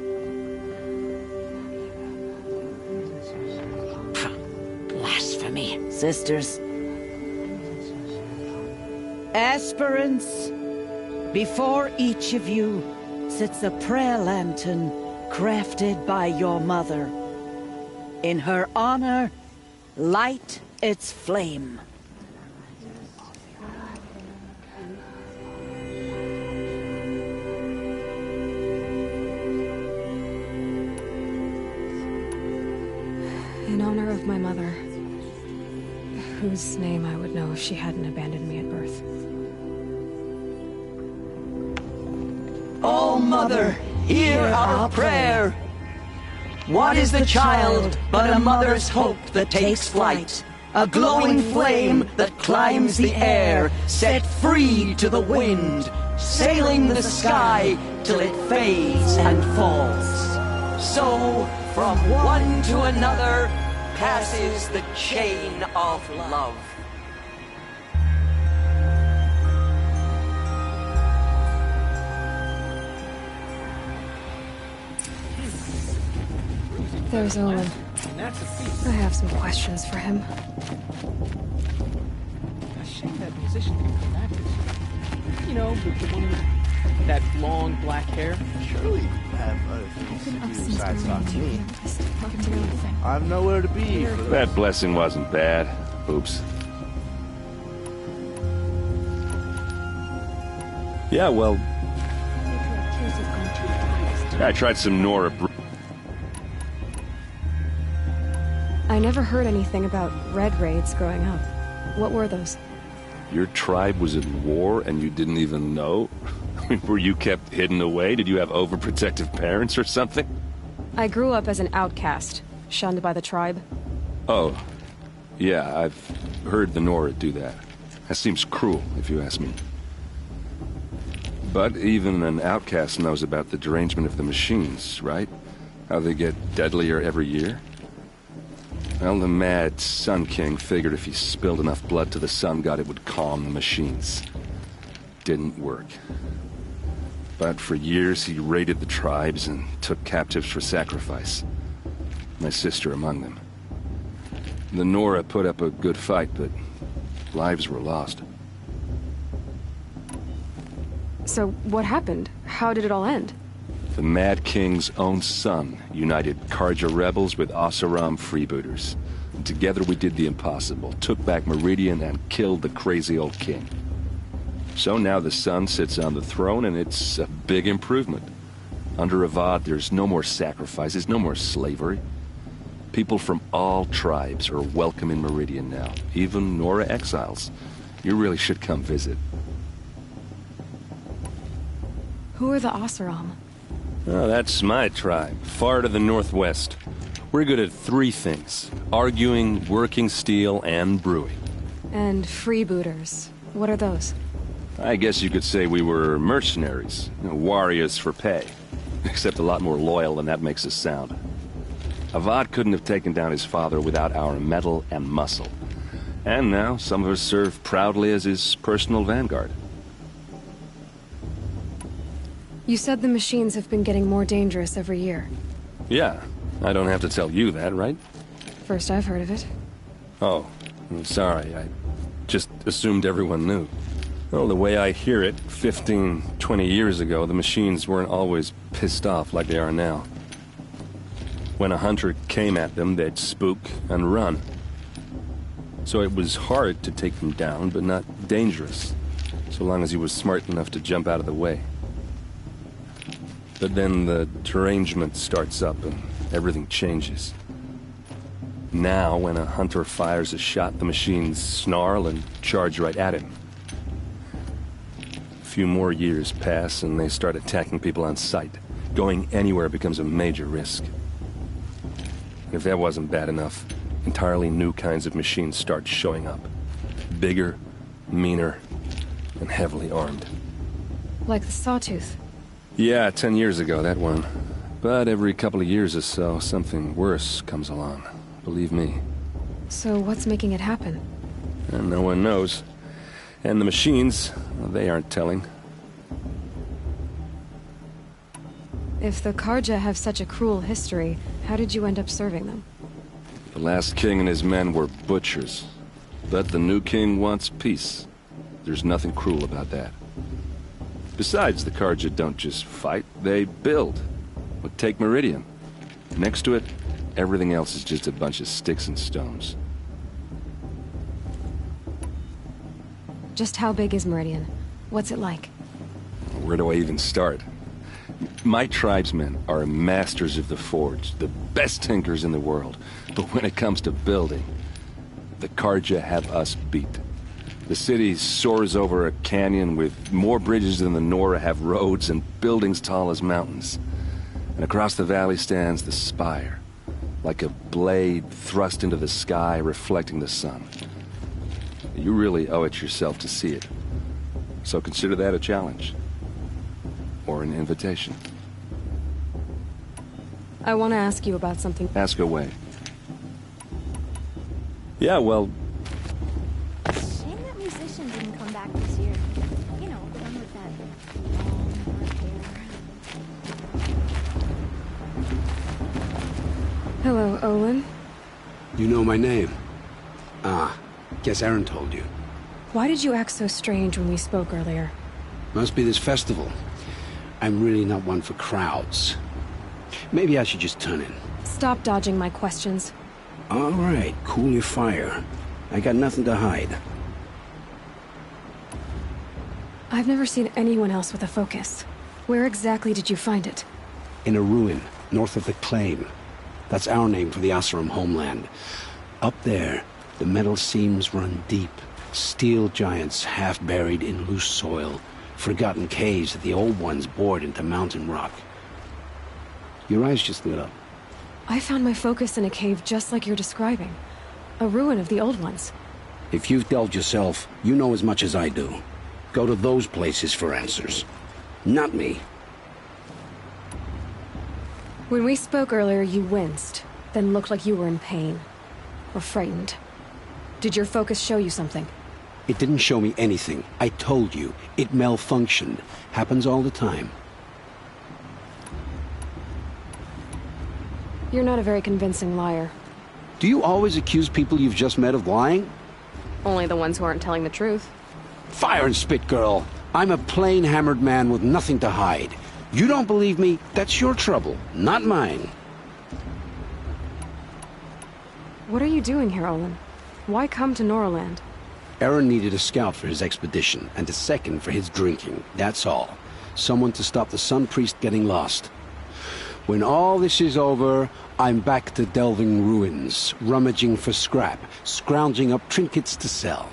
Blasphemy. Sisters. Aspirants, before each of you sits a prayer lantern crafted by your mother. In her honor, light its flame. In honor of my mother, whose name I would know if she hadn't abandoned me at birth. Oh, Mother, hear our prayer. What is the child but a mother's hope that takes flight? A glowing flame that climbs the air, set free to the wind, sailing the sky till it fades and falls. So, from one to another, passes the chain of love. There's Owen. I have some questions for him. A shame that musician didn't come back this year. You know, the one with that long black hair. Surely you have other things to do besides talk to me. I have nowhere to be. That blessing wasn't bad. Oops. Yeah, well, I tried some Nora. I never heard anything about red raids growing up. What were those? Your tribe was in war and you didn't even know? I mean, were you kept hidden away? Did you have overprotective parents or something? I grew up as an outcast, shunned by the tribe. Oh, yeah, I've heard the Nora do that. That seems cruel, if you ask me. But even an outcast knows about the derangement of the machines, right? How they get deadlier every year? Well, the mad Sun King figured if he spilled enough blood to the Sun God, it would calm the machines. Didn't work. But for years, he raided the tribes and took captives for sacrifice. My sister among them. The Nora put up a good fight, but lives were lost. So, what happened? How did it all end? The Mad King's own son united Karja rebels with Oseram freebooters. And together we did the impossible, took back Meridian and killed the crazy old king. So now the son sits on the throne and it's a big improvement. Under Avad there's no more sacrifices, no more slavery. People from all tribes are welcome in Meridian now, even Nora exiles. You really should come visit. Who are the Oseram? Oh, that's my tribe, far to the northwest. We're good at three things: arguing, working steel, and brewing. And freebooters. What are those? I guess you could say we were mercenaries, warriors for pay. Except a lot more loyal than that makes us sound. Avad couldn't have taken down his father without our metal and muscle. And now some of us serve proudly as his personal vanguard. You said the machines have been getting more dangerous every year. Yeah, I don't have to tell you that, right? First I've heard of it. Oh, I'm sorry. I just assumed everyone knew. Well, the way I hear it, 15, 20 years ago, the machines weren't always pissed off like they are now. When a hunter came at them, they'd spook and run. So it was hard to take them down, but not dangerous, so long as he was smart enough to jump out of the way. But then the derangement starts up and everything changes. Now, when a hunter fires a shot, the machines snarl and charge right at him. A few more years pass and they start attacking people on sight. Going anywhere becomes a major risk. If that wasn't bad enough, entirely new kinds of machines start showing up. Bigger, meaner, and heavily armed. Like the Sawtooth. Yeah, 10 years ago, that one. But every couple of years or so, something worse comes along. Believe me. So what's making it happen? And no one knows. And the machines, well, they aren't telling. If the Karja have such a cruel history, how did you end up serving them? The last king and his men were butchers. But the new king wants peace. There's nothing cruel about that. Besides, the Karja don't just fight, they build. But take Meridian. Next to it, everything else is just a bunch of sticks and stones. Just how big is Meridian? What's it like? Where do I even start? My tribesmen are masters of the forge, the best tinkers in the world. But when it comes to building, the Karja have us beat. The city soars over a canyon with more bridges than the Nora have roads and buildings tall as mountains. And across the valley stands the spire, like a blade thrust into the sky reflecting the sun. You really owe it yourself to see it. So consider that a challenge. Or an invitation. I want to ask you about something. Ask away. Yeah, well... Shame that musician didn't come back this year. You know, the one with that long dark hair. Hello, Olin. You know my name? Ah, guess Aaron told you. Why did you act so strange when we spoke earlier? Must be this festival. I'm really not one for crowds. Maybe I should just turn in. Stop dodging my questions. All right, cool your fire. I got nothing to hide. I've never seen anyone else with a focus. Where exactly did you find it? In a ruin, north of the Claim. That's our name for the Oseram homeland. Up there, the metal seams run deep. Steel giants half buried in loose soil. Forgotten caves that the old ones bored into mountain rock. Your eyes just lit up. I found my focus in a cave just like you're describing. A ruin of the old ones. If you've delved yourself, you know as much as I do. Go to those places for answers. Not me. When we spoke earlier, you winced, then looked like you were in pain. Or frightened. Did your focus show you something? It didn't show me anything. I told you. It malfunctioned. Happens all the time. You're not a very convincing liar. Do you always accuse people you've just met of lying? Only the ones who aren't telling the truth. Fire and spit, girl. I'm a plain hammered man with nothing to hide. You don't believe me? That's your trouble, not mine. What are you doing here, Olin? Why come to Noraland? Aaron needed a scout for his expedition, and a second for his drinking. That's all. Someone to stop the Sun Priest getting lost. When all this is over, I'm back to delving ruins, rummaging for scrap, scrounging up trinkets to sell.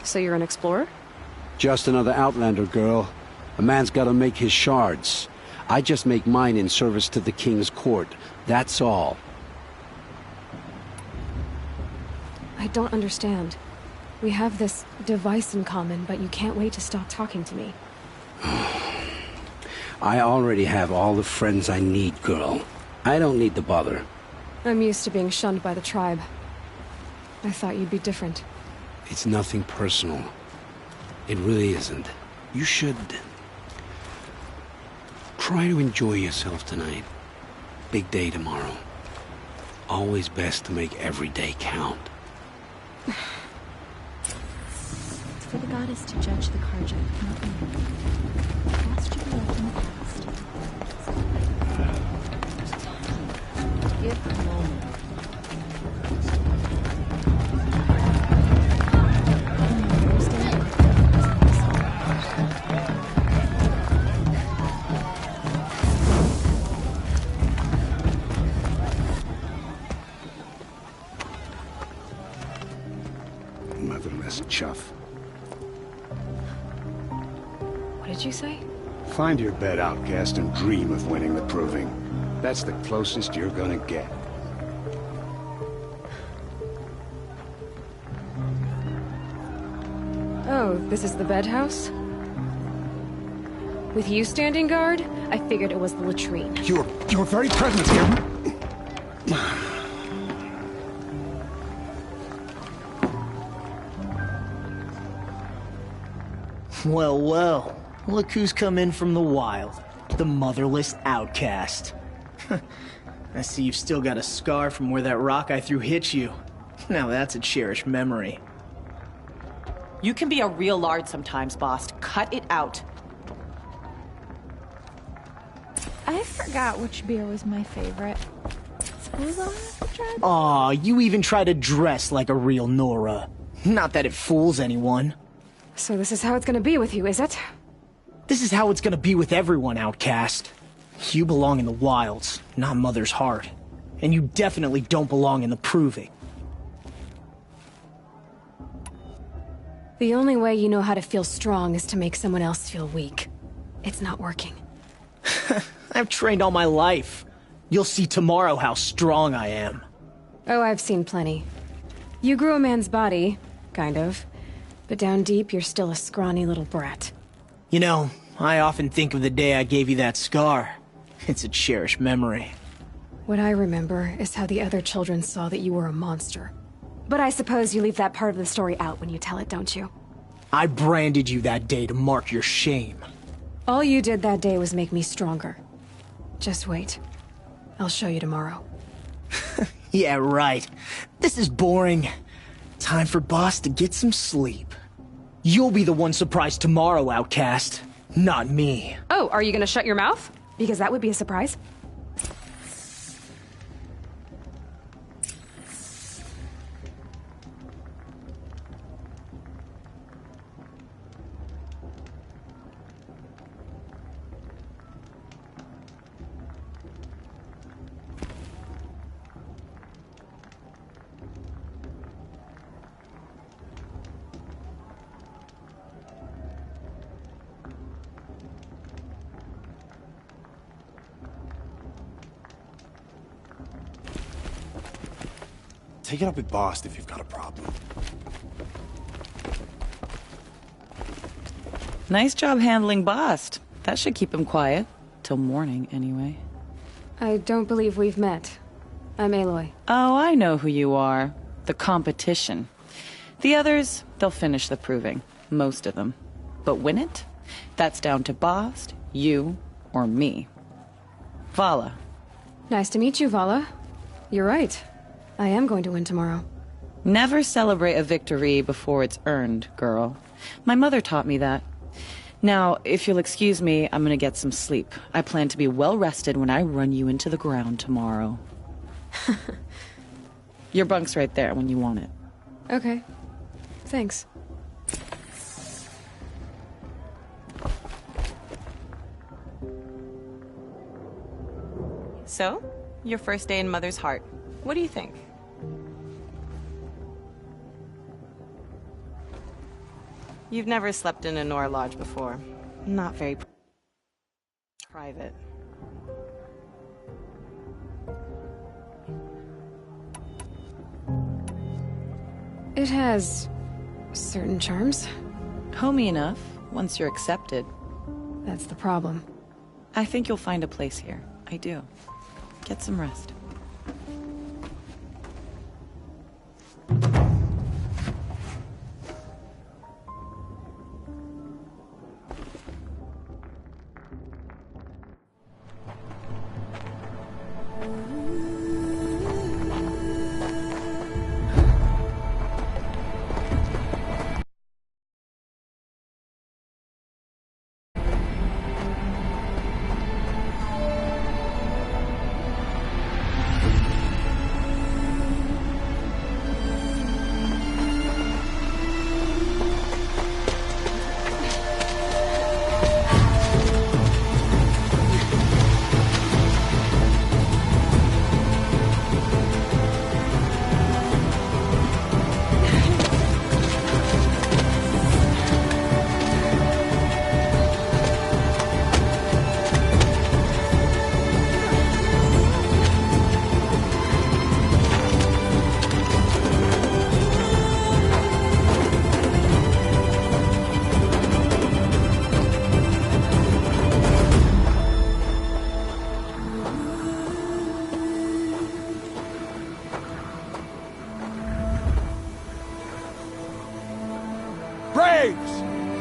So you're an explorer? Just another Outlander, girl. A man's gotta make his shards. I just make mine in service to the King's court. That's all. I don't understand. We have this device in common, but you can't wait to stop talking to me. I already have all the friends I need, girl. I don't need the bother. I'm used to being shunned by the tribe. I thought you'd be different. It's nothing personal. It really isn't. You should... try to enjoy yourself tonight. Big day tomorrow. Always best to make every day count. It's for the goddess to judge the Karja, not me. The past should be left in the past. Give a moment. Motherless chuff. What did you say? Find your bed, outcast, and dream of winning the proving. That's the closest you're gonna get. Oh, this is the bedhouse? With you standing guard, I figured it was the latrine. Your very presence here... Well, well. Look who's come in from the wild. The motherless outcast. I see you've still got a scar from where that rock I threw hit you. Now that's a cherished memory. You can be a real lard sometimes, boss. Cut it out. I forgot which beer was my favorite. Suppose I'll have to try that. Aw, you even try to dress like a real Nora. Not that it fools anyone. So this is how it's gonna be with you, is it? This is how it's gonna be with everyone, outcast. You belong in the wilds, not Mother's heart. And you definitely don't belong in the proving. The only way you know how to feel strong is to make someone else feel weak. It's not working. I've trained all my life. You'll see tomorrow how strong I am. Oh, I've seen plenty. You grew a man's body, kind of. But down deep, you're still a scrawny little brat. You know, I often think of the day I gave you that scar. It's a cherished memory. What I remember is how the other children saw that you were a monster. But I suppose you leave that part of the story out when you tell it, don't you? I branded you that day to mark your shame. All you did that day was make me stronger. Just wait. I'll show you tomorrow. Yeah, right. This is boring. Time for Boss to get some sleep. You'll be the one surprised tomorrow, Outcast. Not me. Oh, are you gonna shut your mouth? Because that would be a surprise. Take it up with Boss if you've got a problem. Nice job handling Bost. That should keep him quiet. Till morning, anyway. I don't believe we've met. I'm Aloy. Oh, I know who you are. The competition. The others, they'll finish the proving. Most of them. But win it? That's down to Bost, you, or me. Vala. Nice to meet you, Vala. You're right. I am going to win tomorrow. Never celebrate a victory before it's earned, girl. My mother taught me that. Now, if you'll excuse me, I'm gonna get some sleep. I plan to be well rested when I run you into the ground tomorrow. Your bunk's right there when you want it. Okay. Thanks. So, your first day in Mother's Heart. What do you think? You've never slept in a Nora lodge before. Not very private. It has certain charms. Homey enough, once you're accepted. That's the problem. I think you'll find a place here. I do. Get some rest.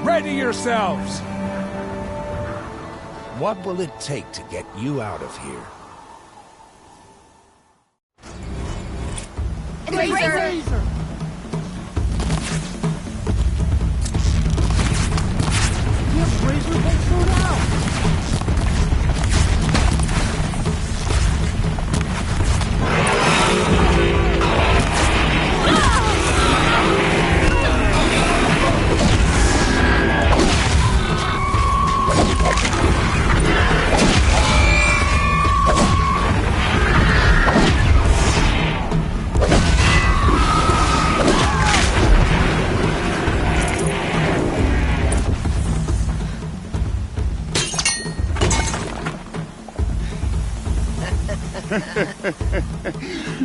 Ready yourselves! What will it take to get you out of here? Razor! Yes, Razor, let's go now!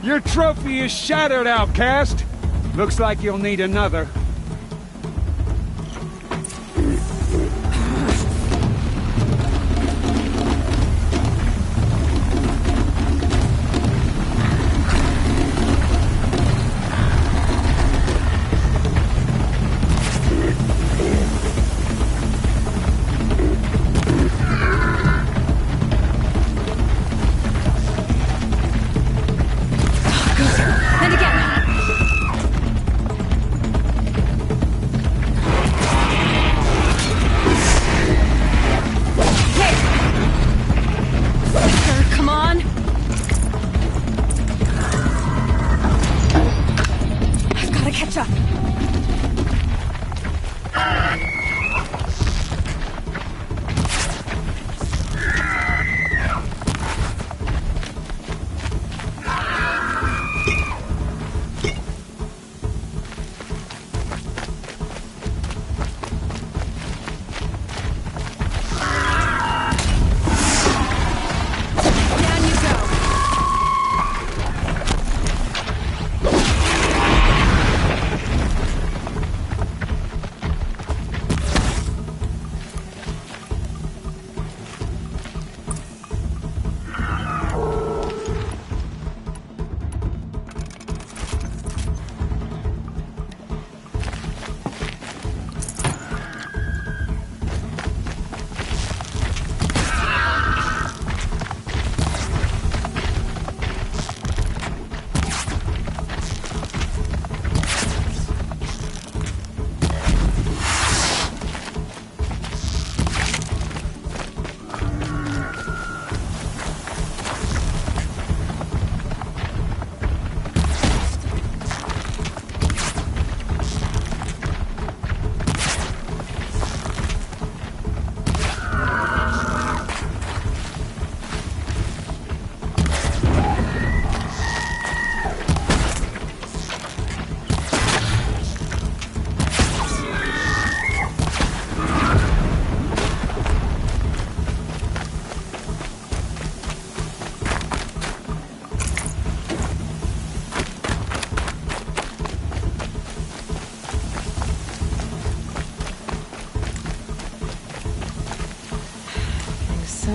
Your trophy is shattered, Outcast. Looks like you'll need another.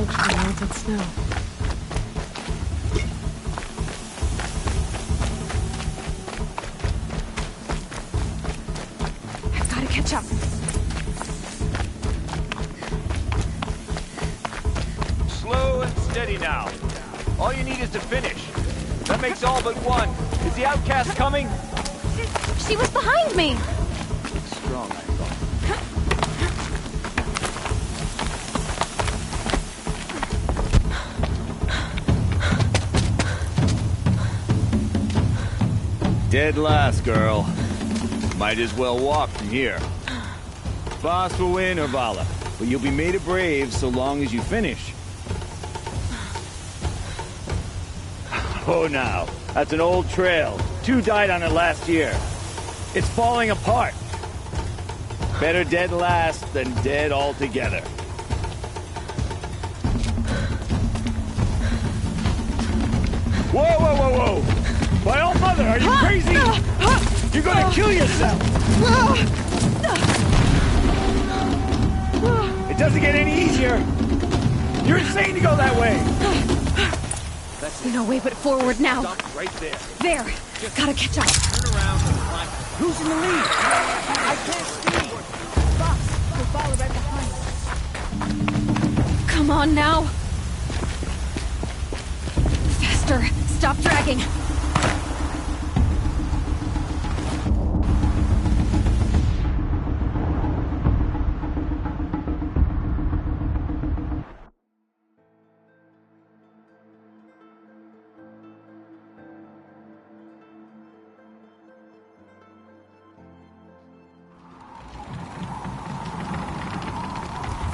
snow trail melted snow. I've got to catch up. Slow and steady now. All you need is to finish. That makes all but one. Is the outcast coming? She was behind me! Strong, I thought. Dead last, girl. Might as well walk from here. Boss will win, Urvala, but you'll be made a brave so long as you finish. Oh, now. That's an old trail. 2 died on it last year. It's falling apart. Better dead last than dead altogether. Whoa, whoa, whoa, whoa! My old mother, are you crazy? You're gonna kill yourself! It doesn't get any easier! You're insane to go that way! That's no way but forward now. Stop right there. There! Gotta catch up. Turn around and climb. Who's in the lead? I can't see! Fox, we'll follow right behind. Come on now! Faster! Stop dragging!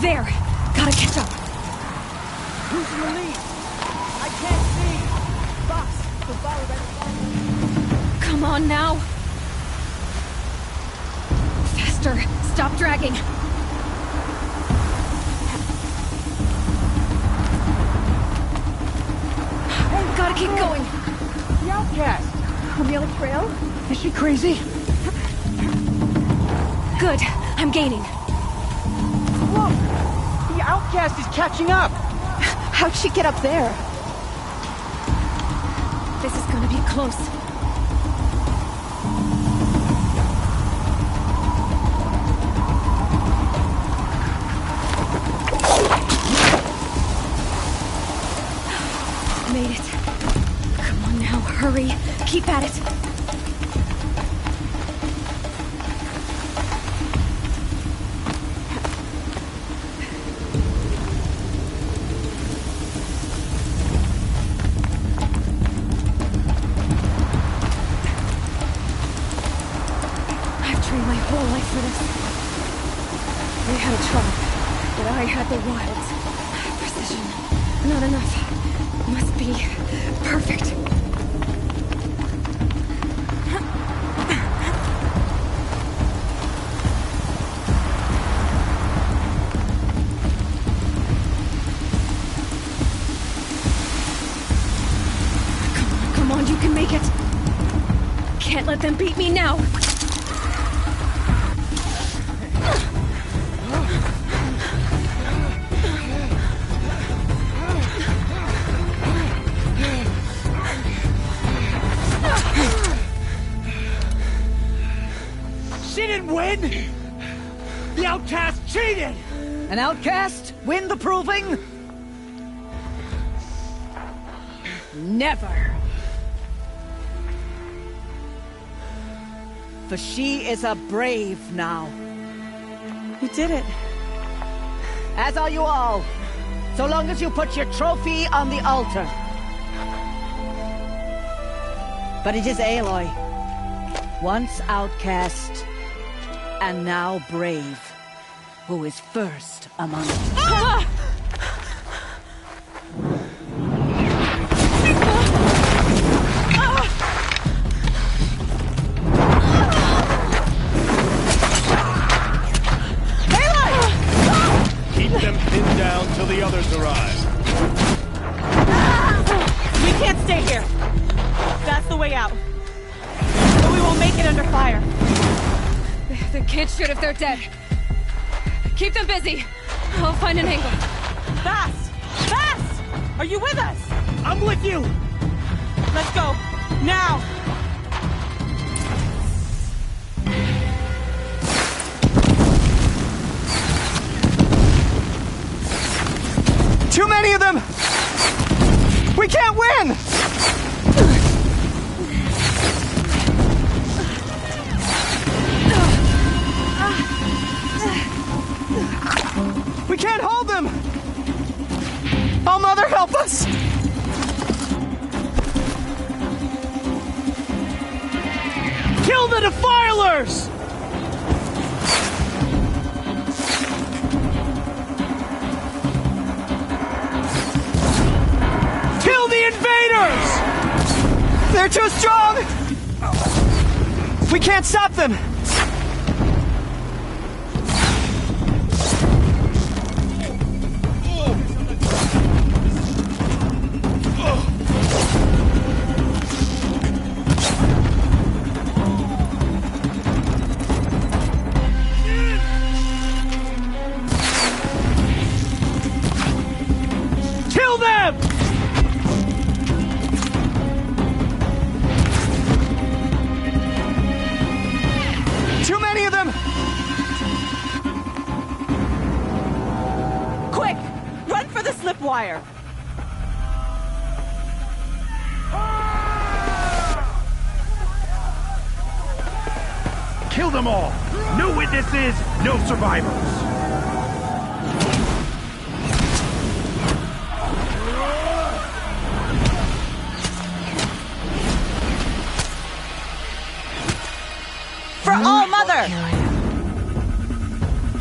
There! Gotta catch up! Who's in the lead? I can't see! Fox, we'll follow that. Come on now! Faster! Stop dragging! Gotta keep going! The outcast! On the other trail? Is she crazy? Good! I'm gaining! Look! The outcast is catching up! How'd she get up there? This is gonna be close. Made it. Come on now, hurry. Keep at it. The wilds. Precision. Not enough. Must be perfect. Come on, you can make it. Can't let them beat me now. Win? The outcast cheated! An outcast win the proving? Never. For she is a brave now. You did it. As are you all. So long as you put your trophy on the altar. But it is Aloy. Once outcast, and now brave, who is first among us. Ah! Keep them pinned down till the others arrive. We can't stay here. That's the way out. But we won't make it under fire. The kids shoot if they're dead. Keep them busy. I'll find an angle. Fast! Fast! Are you with us? I'm with you! Let's go! Now! Too many of them! We can't win! We can't hold them! Oh, Mother, help us! Kill the defilers! Kill the invaders! They're too strong! We can't stop them! Kill them! Too many of them! Quick! Run for the slip wire! Kill them all! No witnesses, no survivors! For All Mother!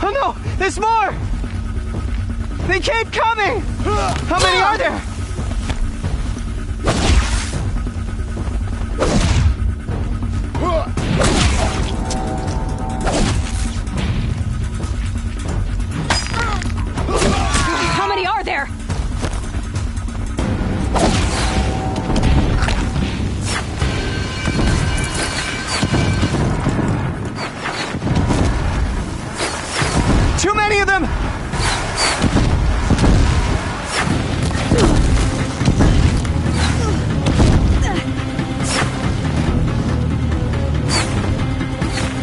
Oh no! There's more! They keep coming! How many are there? How many are there? Too many of them!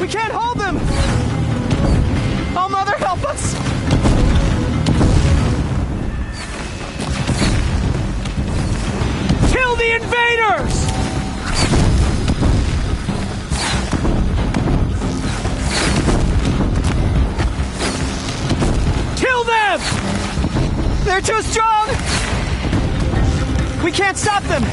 We can't hold them! Oh, Mother, help us! Kill the invaders! Kill them! They're too strong! We can't stop them!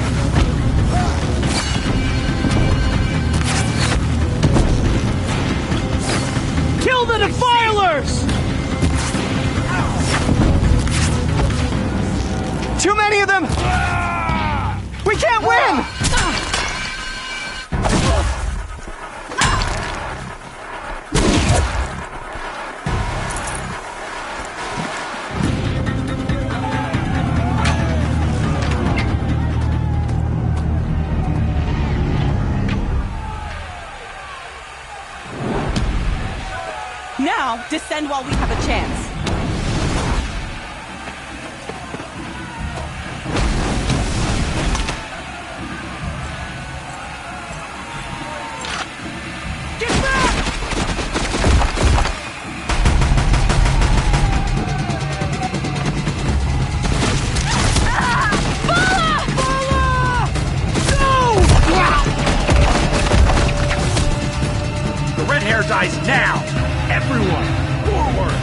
Kill the defilers! Too many of them! We can't win! Now, descend while we have a chance. Get back! The red hair dies now! Everyone, forward!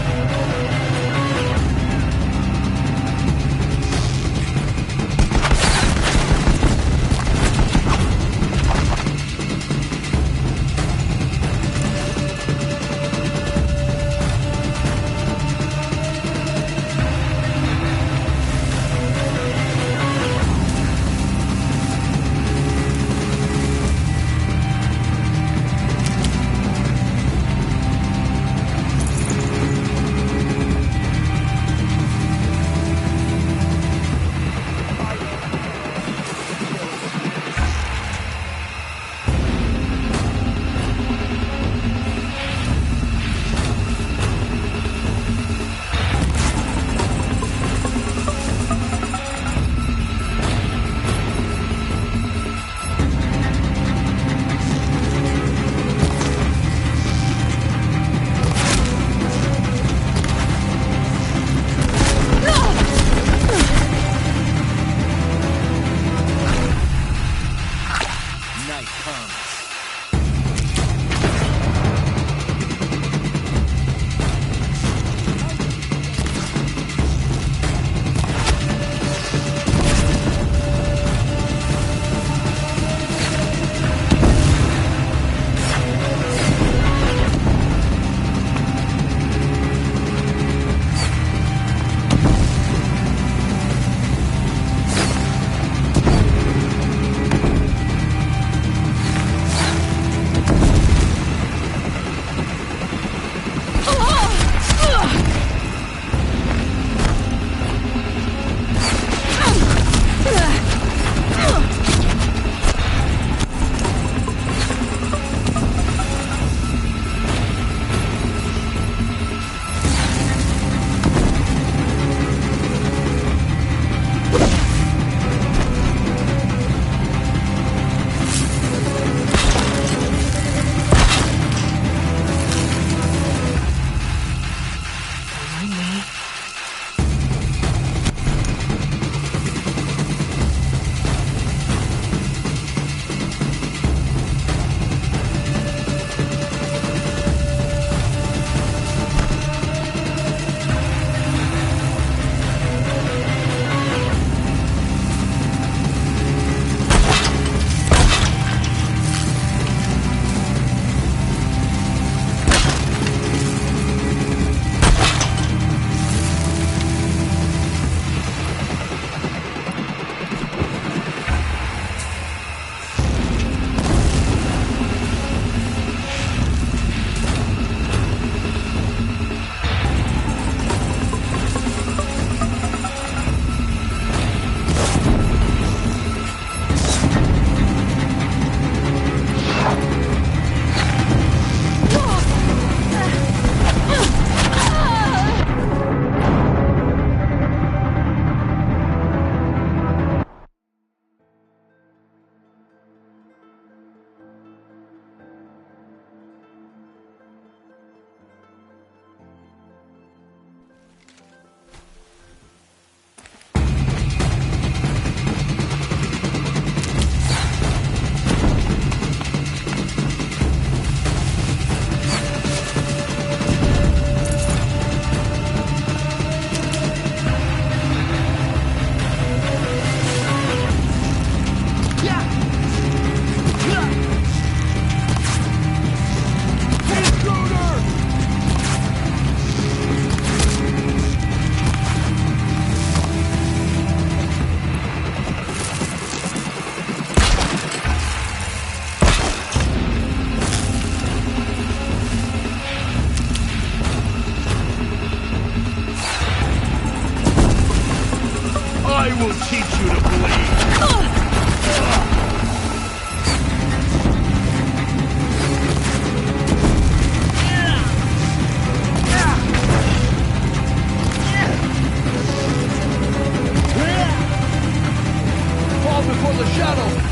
will teach you to bleed! Fall before the shadow!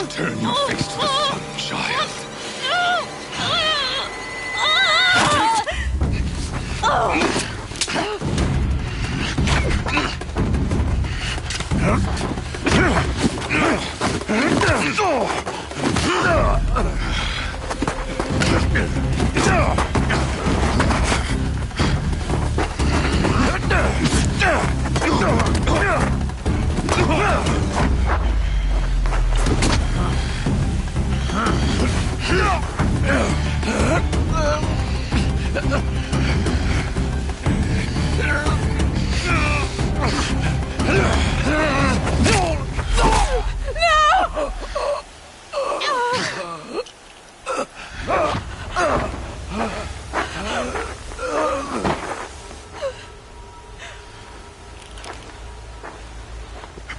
Turn your face to the sun, child.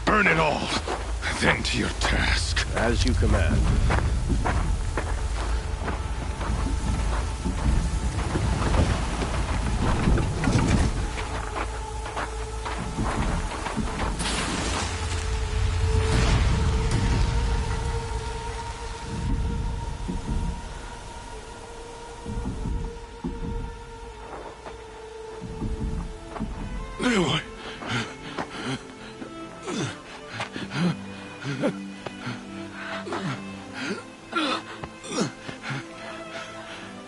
Burn it all, then to your task. As you command. Aloy.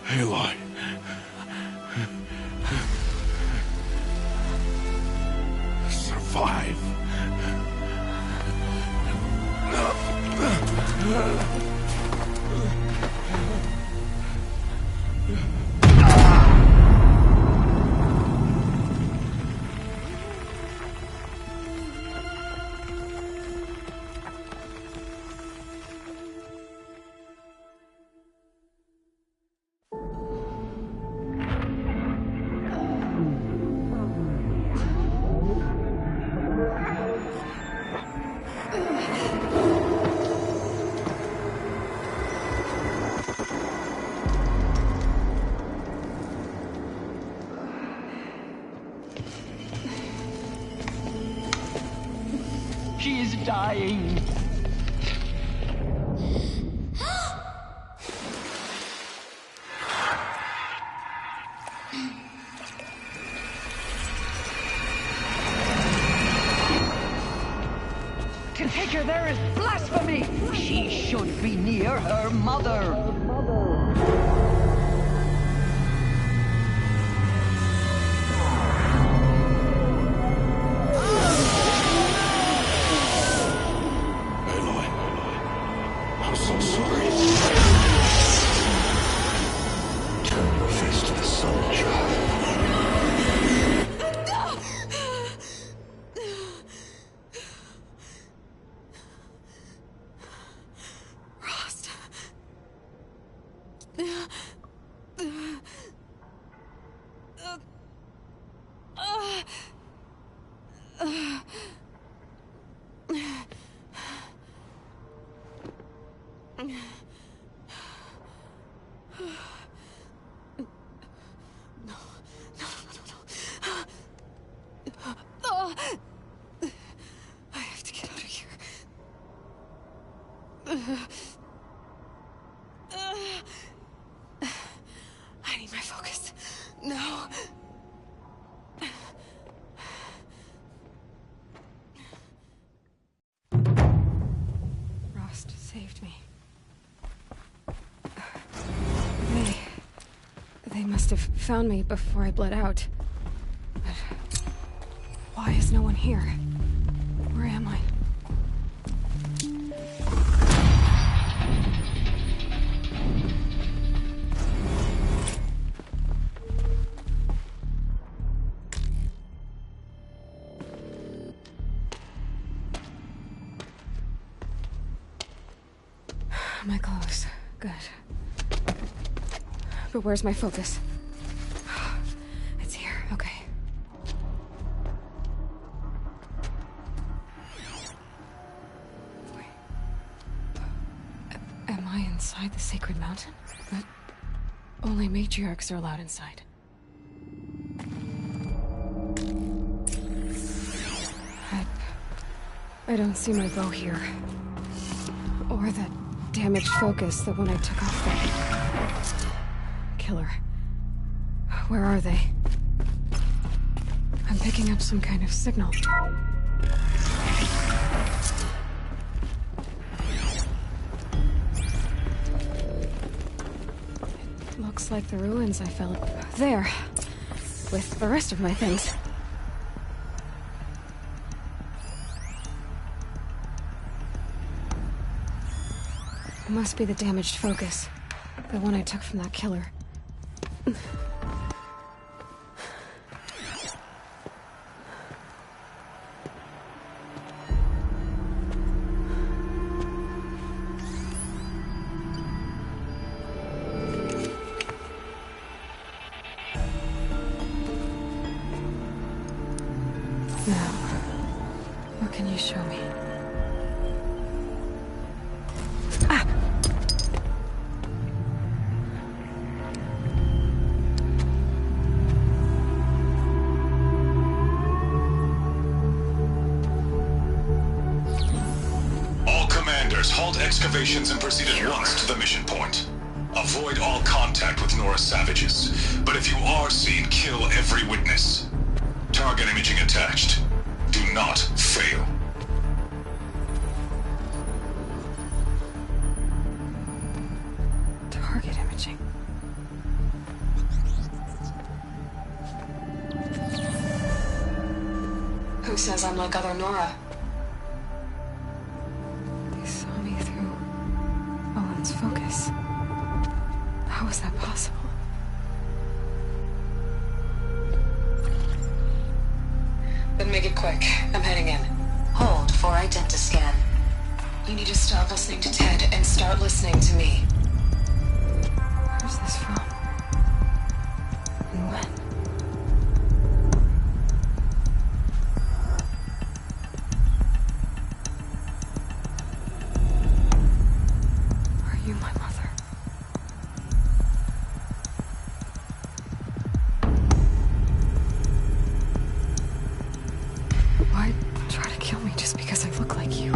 Aloy. Survive. dying. To take her there is blasphemy! She should be near her mother. I'm so sorry. Turn your face to the sun, child. I have to get out of here. I need my focus. No. Rost saved me. They must have found me before I bled out. But why is no one here? Where am I? My clothes. Good. But where's my focus? It's here. Okay. Wait. Am I inside the sacred mountain? But only matriarchs are allowed inside. I don't see my bow here. Or that damaged focus that when I took off the killer. Where are they? I'm picking up some kind of signal. It looks like the ruins I fell there, with the rest of my things. It must be the damaged focus. The one I took from that killer. Now, what can you show me? Halt excavations and proceed at once to the mission point. Avoid all contact with Nora savages, but if you are seen, kill every witness. Target imaging attached. Do not fail. Target imaging. Who says I'm like other Nora? Focus. How is that possible? Then make it quick. I'm heading in. Hold for identiscan. You need to stop listening to Ted and start listening to me. Where's this from? And when? You, my mother. Why try to kill me just because I look like you?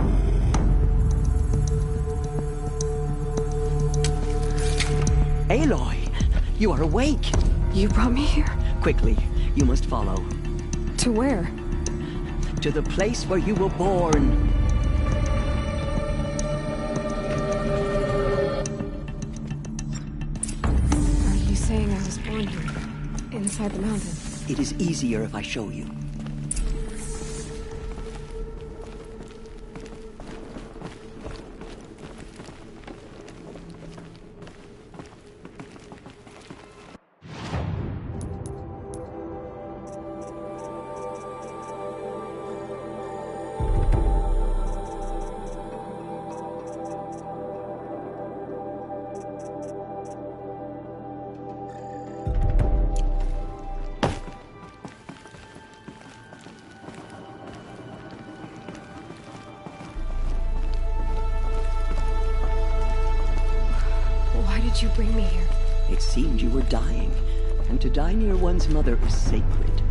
Aloy, you are awake. You brought me here? Quickly, you must follow. To where? To the place where you were born. Are you saying I was born here? Inside the mountain? It is easier if I show you. Did you bring me here? It seemed you were dying, and to die near one's mother is sacred.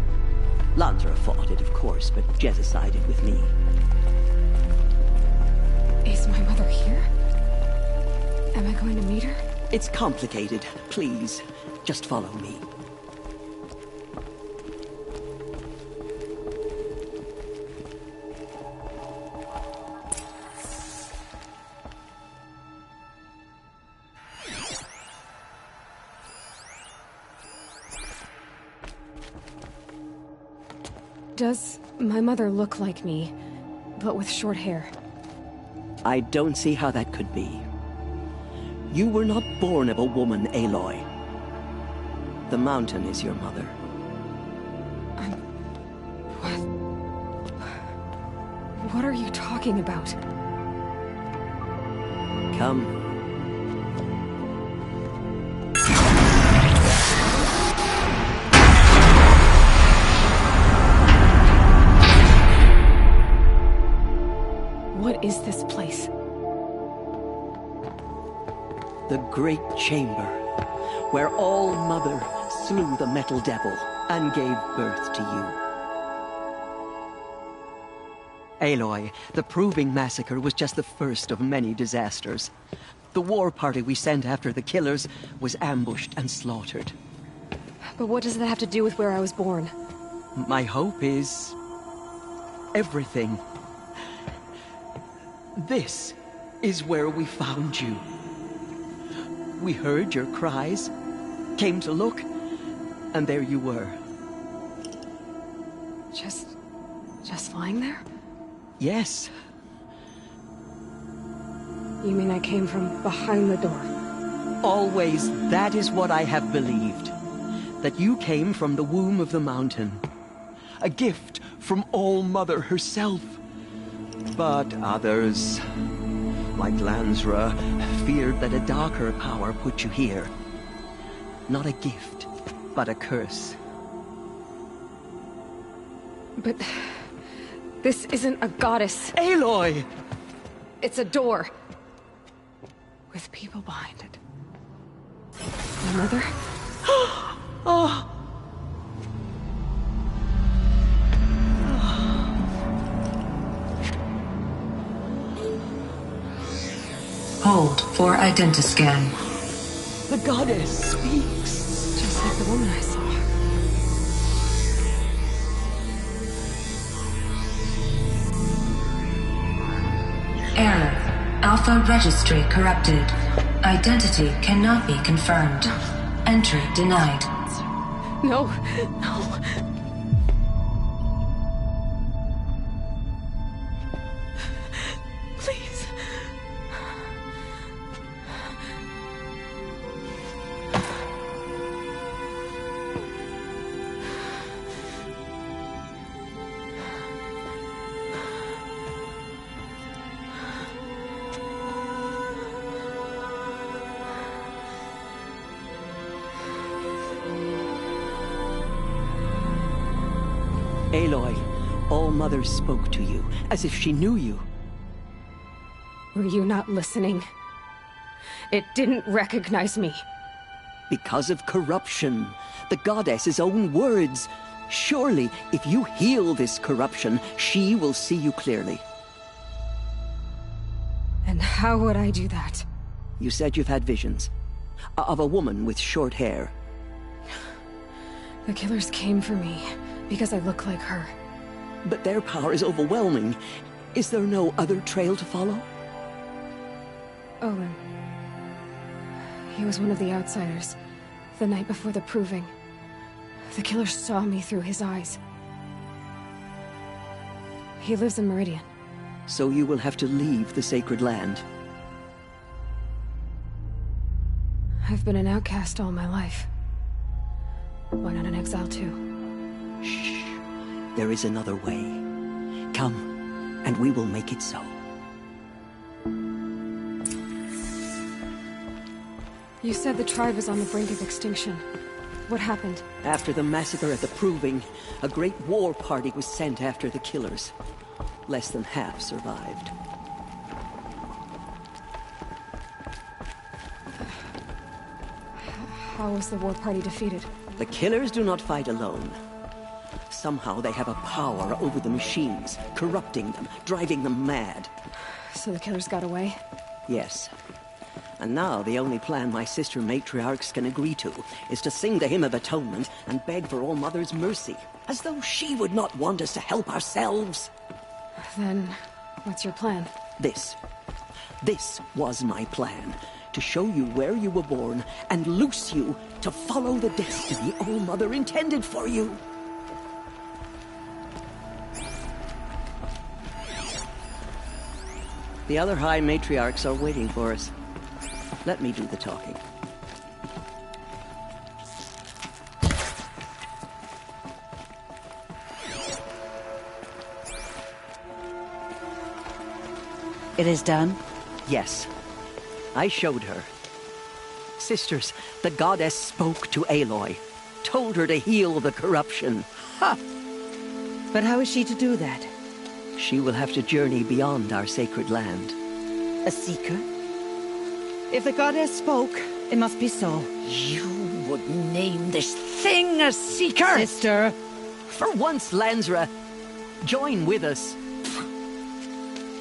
Lansra fought it, of course, but Jezza sided with me. Is my mother here? Am I going to meet her? It's complicated. Please, just follow me. Does my mother look like me, but with short hair? I don't see how that could be. You were not born of a woman, Aloy. The mountain is your mother. What are you talking about? Come. What is this place? The Great Chamber, where All Mother slew the Metal Devil and gave birth to you. Aloy, the Proving Massacre was just the first of many disasters. The war party we sent after the killers was ambushed and slaughtered. But what does that have to do with where I was born? My hope is everything. This is where we found you. We heard your cries, came to look, and there you were. Just lying there? Yes. You mean I came from behind the door? Always, that is what I have believed. That you came from the womb of the mountain. A gift from All Mother herself. But others, like Lansra, feared that a darker power put you here. Not a gift, but a curse. But this isn't a goddess. Aloy! It's a door. With people behind it. My mother? Oh! Hold for identiscan. The goddess speaks. Just like the woman I saw. Error. Alpha registry corrupted. Identity cannot be confirmed. Entry denied. No, no. Please. Aloy, All Mother spoke to you, as if she knew you. Were you not listening? It didn't recognize me. Because of corruption. The goddess's own words. Surely, if you heal this corruption, she will see you clearly. And how would I do that? You said you've had visions. Of a woman with short hair. The killers came for me because I look like her. But their power is overwhelming. Is there no other trail to follow? Owen. He was one of the outsiders. The night before the proving. The killer saw me through his eyes. He lives in Meridian. So you will have to leave the sacred land. I've been an outcast all my life. Why not an exile too? Shh. There is another way. Come, and we will make it so. You said the tribe is on the brink of extinction. What happened? After the massacre at the Proving, a great war party was sent after the killers. Less than half survived. How was the war party defeated? The killers do not fight alone. Somehow they have a power over the machines, corrupting them, driving them mad. So the killers got away? Yes. And now the only plan my sister matriarchs can agree to is to sing the Hymn of Atonement and beg for All Mother's mercy, as though she would not want us to help ourselves. Then, what's your plan? This was my plan. To show you where you were born and loose you to follow the destiny All Mother intended for you. The other High Matriarchs are waiting for us. Let me do the talking. It is done? Yes. I showed her. Sisters, the goddess spoke to Aloy. Told her to heal the corruption. Ha! But how is she to do that? She will have to journey beyond our sacred land. A seeker? If the goddess spoke, it must be so. You would name this thing a seeker? Sister! For once, Lansra, join with us.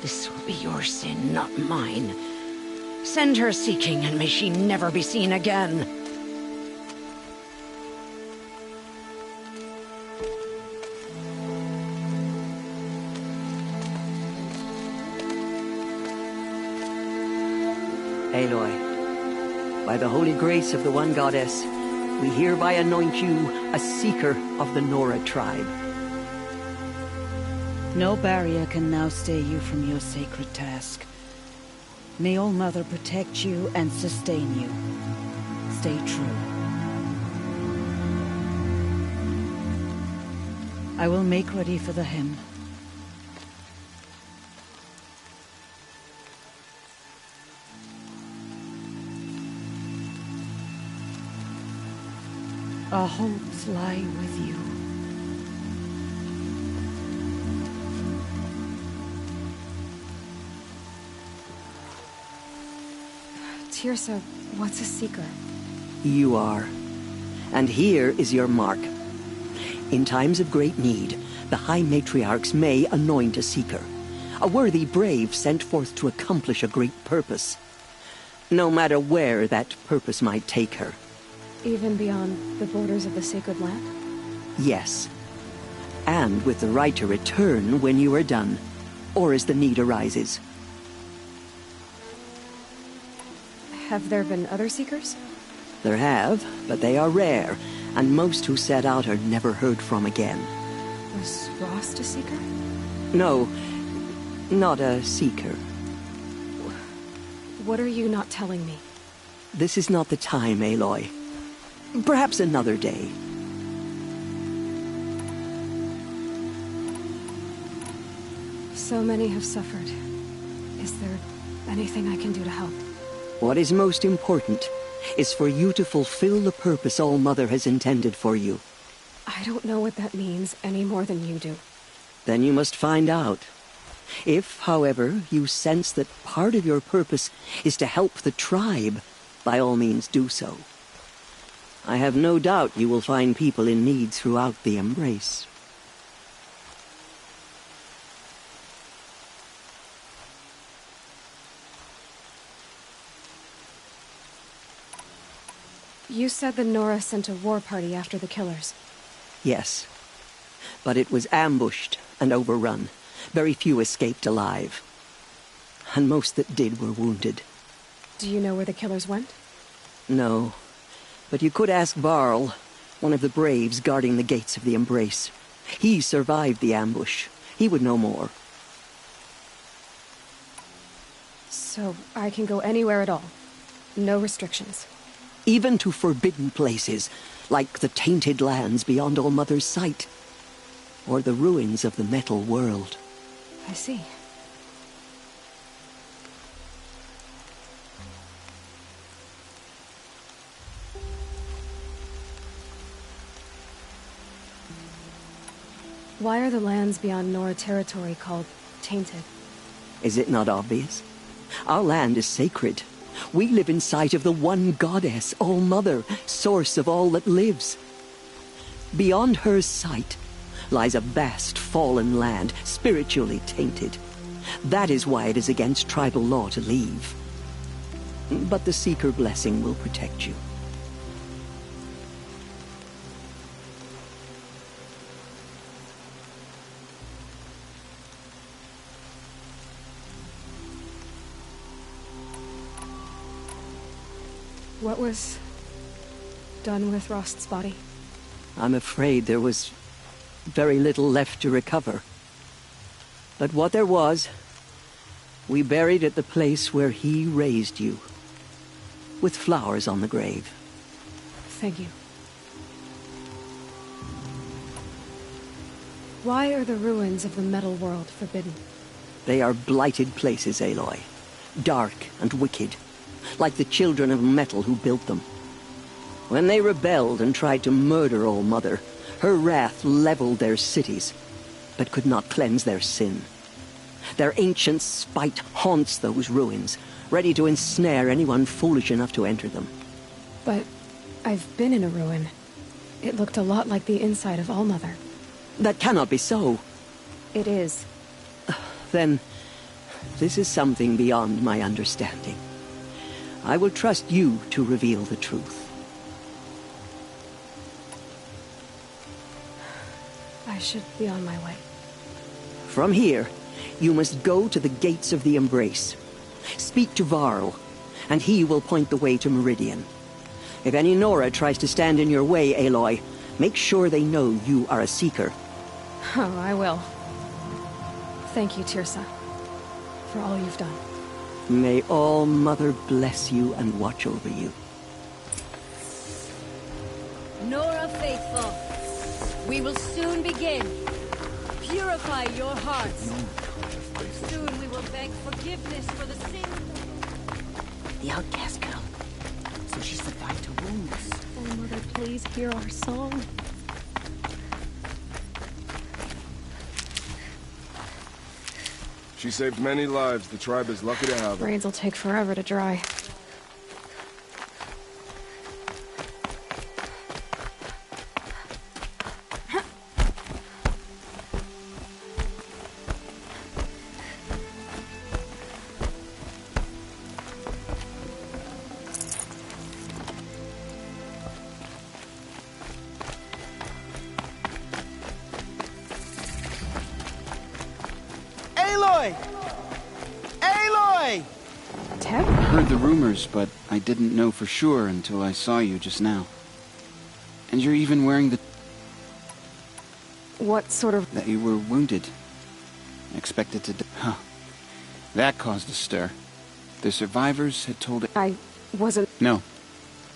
This will be your sin, not mine. Send her seeking, and may she never be seen again. Aloy, by the holy grace of the One Goddess, we hereby anoint you a seeker of the Nora tribe. No barrier can now stay you from your sacred task. May All Mother protect you and sustain you. Stay true. I will make ready for the hymn. Our hopes lie with you. Tirsa, what's a seeker? You are. And here is your mark. In times of great need, the High Matriarchs may anoint a seeker. A worthy brave sent forth to accomplish a great purpose. No matter where that purpose might take her. Even beyond the borders of the sacred land? Yes. And with the right to return when you are done, or as the need arises. Have there been other seekers? There have, but they are rare, and most who set out are never heard from again. Was Rost a seeker? No, not a seeker. What are you not telling me? This is not the time, Aloy. Perhaps another day. So many have suffered. Is there anything I can do to help? What is most important is for you to fulfill the purpose All Mother has intended for you. I don't know what that means any more than you do. Then you must find out. If, however, you sense that part of your purpose is to help the tribe, by all means do so. I have no doubt you will find people in need throughout the Embrace. You said the Nora sent a war party after the killers. Yes. But it was ambushed and overrun. Very few escaped alive. And most that did were wounded. Do you know where the killers went? No. But you could ask Varl, one of the braves guarding the gates of the Embrace. He survived the ambush. He would know more. So I can go anywhere at all? No restrictions? Even to forbidden places, like the tainted lands beyond All-Mother's sight. Or the ruins of the metal world. I see. Why are the lands beyond Nora territory called tainted? Is it not obvious? Our land is sacred. We live in sight of the one goddess, All-Mother, source of all that lives. Beyond her sight lies a vast fallen land, spiritually tainted. That is why it is against tribal law to leave. But the Seeker blessing will protect you. What was done with Rost's body? I'm afraid there was very little left to recover. But what there was, we buried at the place where he raised you, with flowers on the grave. Thank you. Why are the ruins of the metal world forbidden? They are blighted places, Aloy. Dark and wicked, like the children of metal who built them. When they rebelled and tried to murder All-Mother, her wrath leveled their cities, but could not cleanse their sin. Their ancient spite haunts those ruins, ready to ensnare anyone foolish enough to enter them. But I've been in a ruin. It looked a lot like the inside of All-Mother. That cannot be so. It is. Then, this is something beyond my understanding. I will trust you to reveal the truth. I should be on my way. From here, you must go to the gates of the Embrace. Speak to Varl, and he will point the way to Meridian. If any Nora tries to stand in your way, Aloy, make sure they know you are a Seeker. Oh, I will. Thank you, Tirsa, for all you've done. May All-Mother bless you and watch over you. Nora Faithful, we will soon begin. Purify your hearts. Soon we will beg forgiveness for the sin. The outcast girl. So she survived her wounds. Oh, Mother, please hear our song. She saved many lives. The tribe is lucky to have her. Brains will take forever to dry. Aloy! Aloy! Teb? I heard the rumors, but I didn't know for sure until I saw you just now. And you're even wearing the... What sort of... That you were wounded. Expected to... Huh. That caused a stir. The survivors had told... I wasn't... No.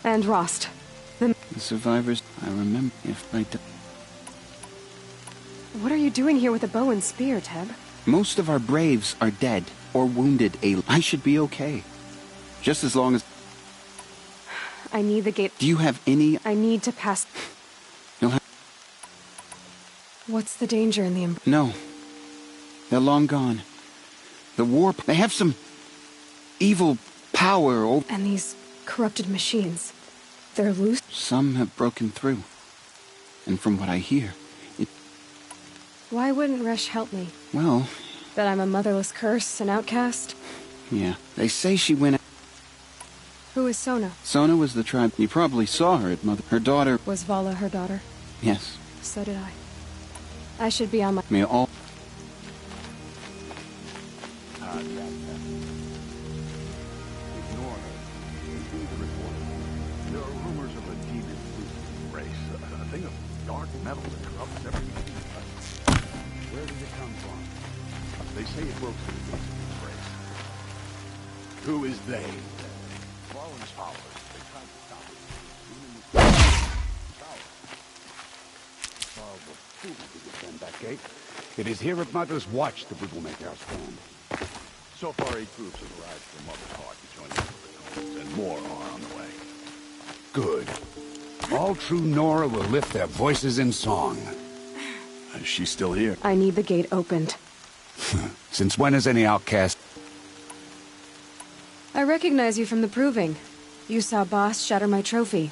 And Rost. The survivors... I remember if I... What are you doing here with a bow and spear, Teb? Most of our braves are dead or wounded, Aloy. I should be okay. Just as long as... I need the gate... Do you have any... I need to pass... You'll have... What's the danger in the... No. They're long gone. The war... They have some... evil power over... And these corrupted machines. They're loose? Some have broken through. And from what I hear, it... Why wouldn't Resh help me? Well... That I'm a motherless curse, an outcast? Yeah. They say she went... Who Who is Sona? Sona was the tribe. You probably saw her at Mother. Her daughter... Was Vala her daughter? Yes. So did I. I should be on my... May all... Ignore her. Read the report. There are rumors of a demon race. A thing of dark metal that corrupts everything. Where did it come from? They say it broke through the gates of this race. Who is they? Fallen's followers. They tried to stop it. Oh, the fool to defend that gate. It is here at Mother's Watch that we will make our stand. So far, 8 groups have arrived from Mother's Heart to join the Republicans, and more are on the way. Good. All true Nora will lift their voices in song. Is she still here? I need the gate opened. Since when has any outcast... I recognize you from the proving. You saw Boss shatter my trophy.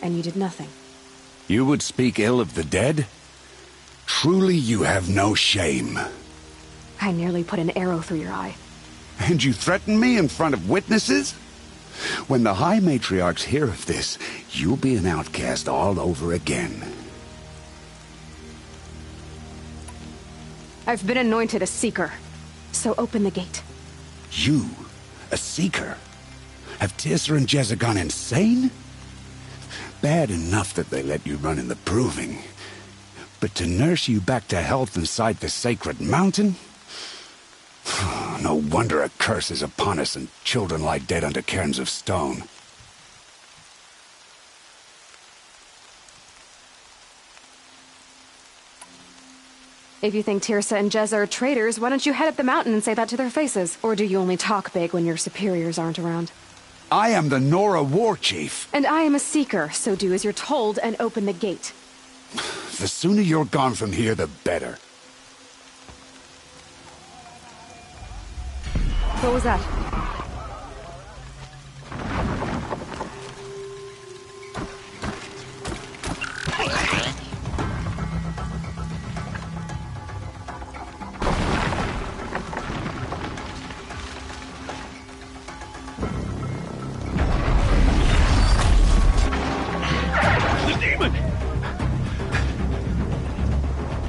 And you did nothing. You would speak ill of the dead? Truly you have no shame. I nearly put an arrow through your eye. And you threaten me in front of witnesses? When the High Matriarchs hear of this, you'll be an outcast all over again. I've been anointed a seeker. So open the gate. You? A seeker? Have Tirsa and Jezza gone insane? Bad enough that they let you run in the proving. But to nurse you back to health inside the sacred mountain? No wonder a curse is upon us and children lie dead under cairns of stone. If you think Tirsa and Jezza are traitors, why don't you head up the mountain and say that to their faces? Or do you only talk big when your superiors aren't around? I am the Nora War Chief. And I am a seeker, so do as you're told and open the gate. The sooner you're gone from here, the better. What was that?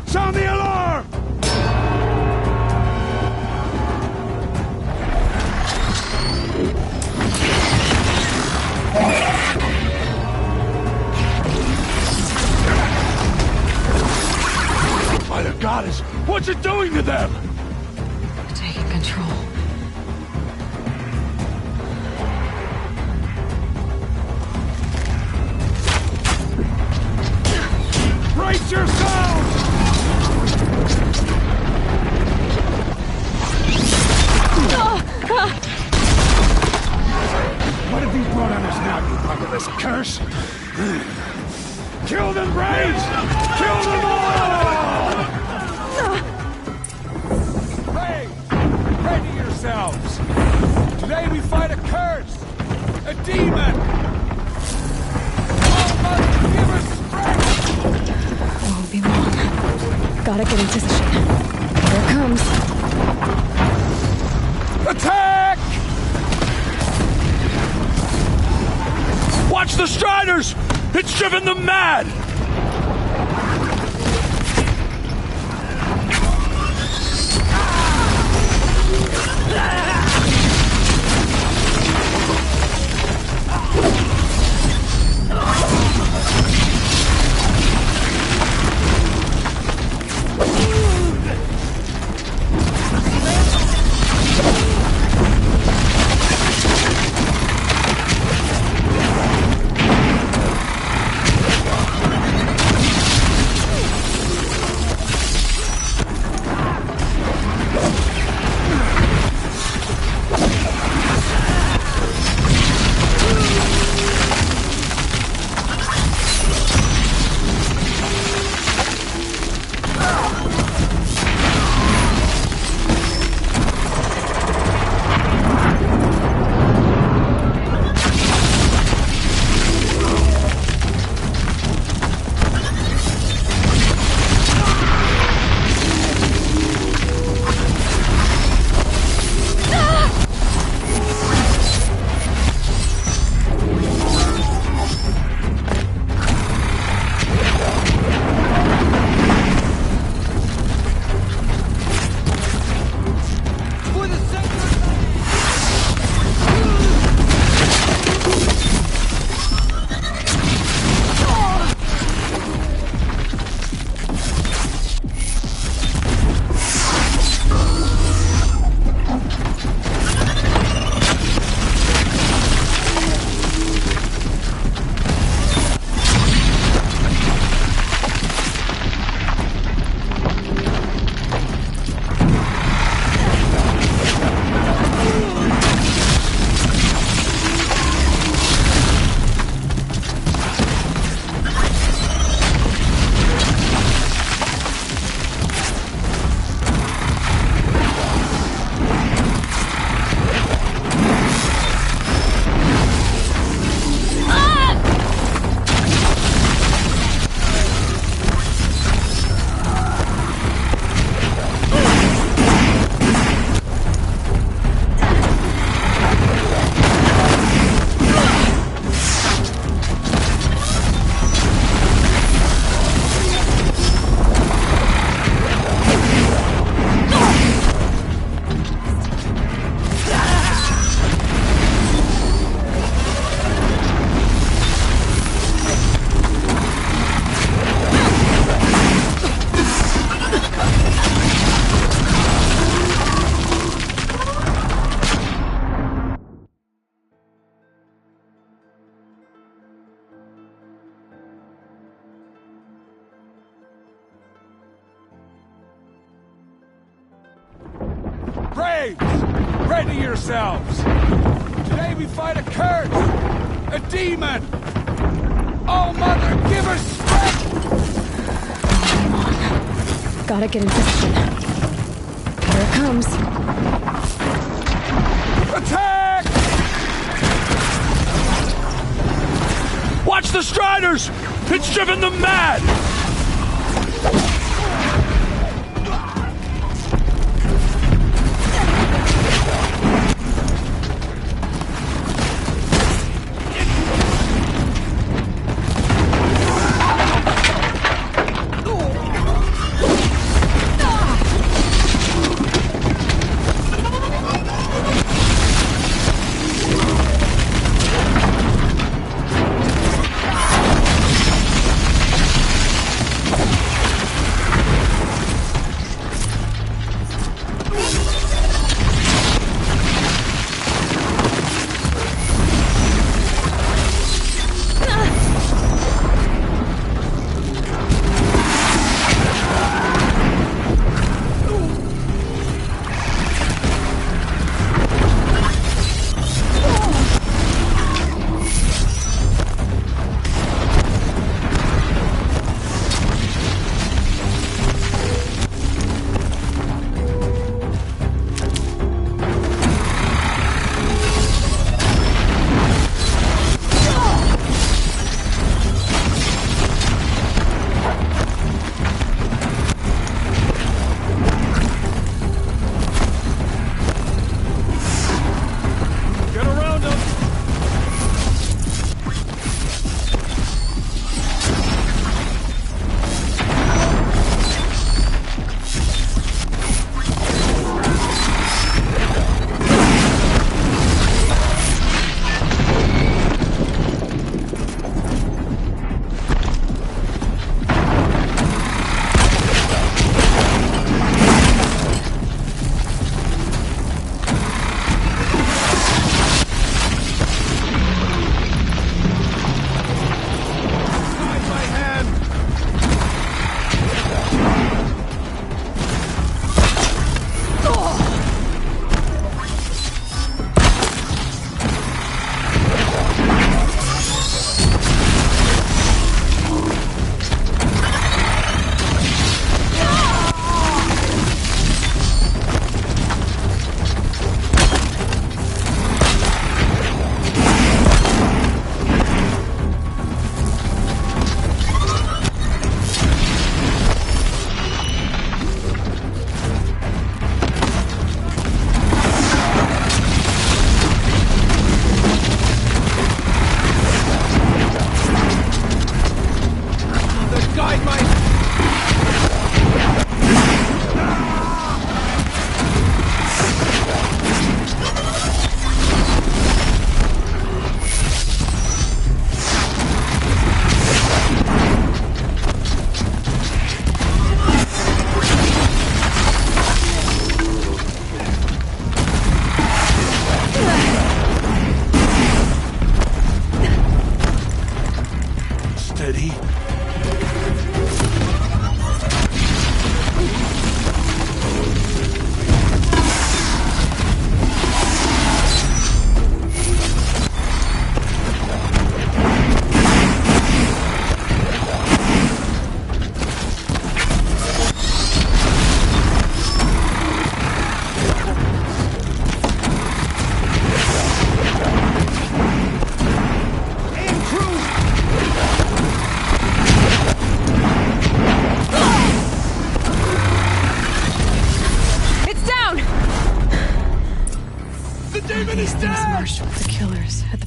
Sound the alarm! By the goddess, what's it doing to them? Taking control. Brace yourselves! What have you brought on us now, you motherless curse? Kill them, Braves! Kill them all! Ready yourselves! Today we fight a curse! A demon! All must give us strength! Won't be long. Gotta get in position. Here it comes. Attack! Watch the Striders! It's driven them mad! Braves! Ready yourselves! Today we fight a curse! A demon! Oh, Mother, give us strength! Gotta get in position. Here it comes. Attack! Watch the Striders! It's driven them mad!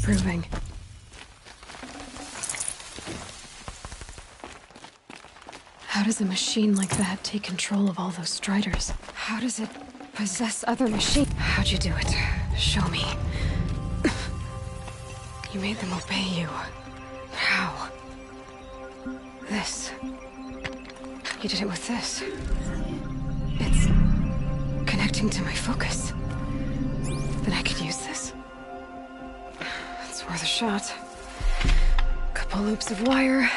Proving. How does a machine like that take control of all those Striders? How does it possess other machines? How'd you do it? Show me. You made them obey you. How? This. You did it with this. It's connecting to my focus. Then I could use this. It's worth a shot. Couple loops of wire.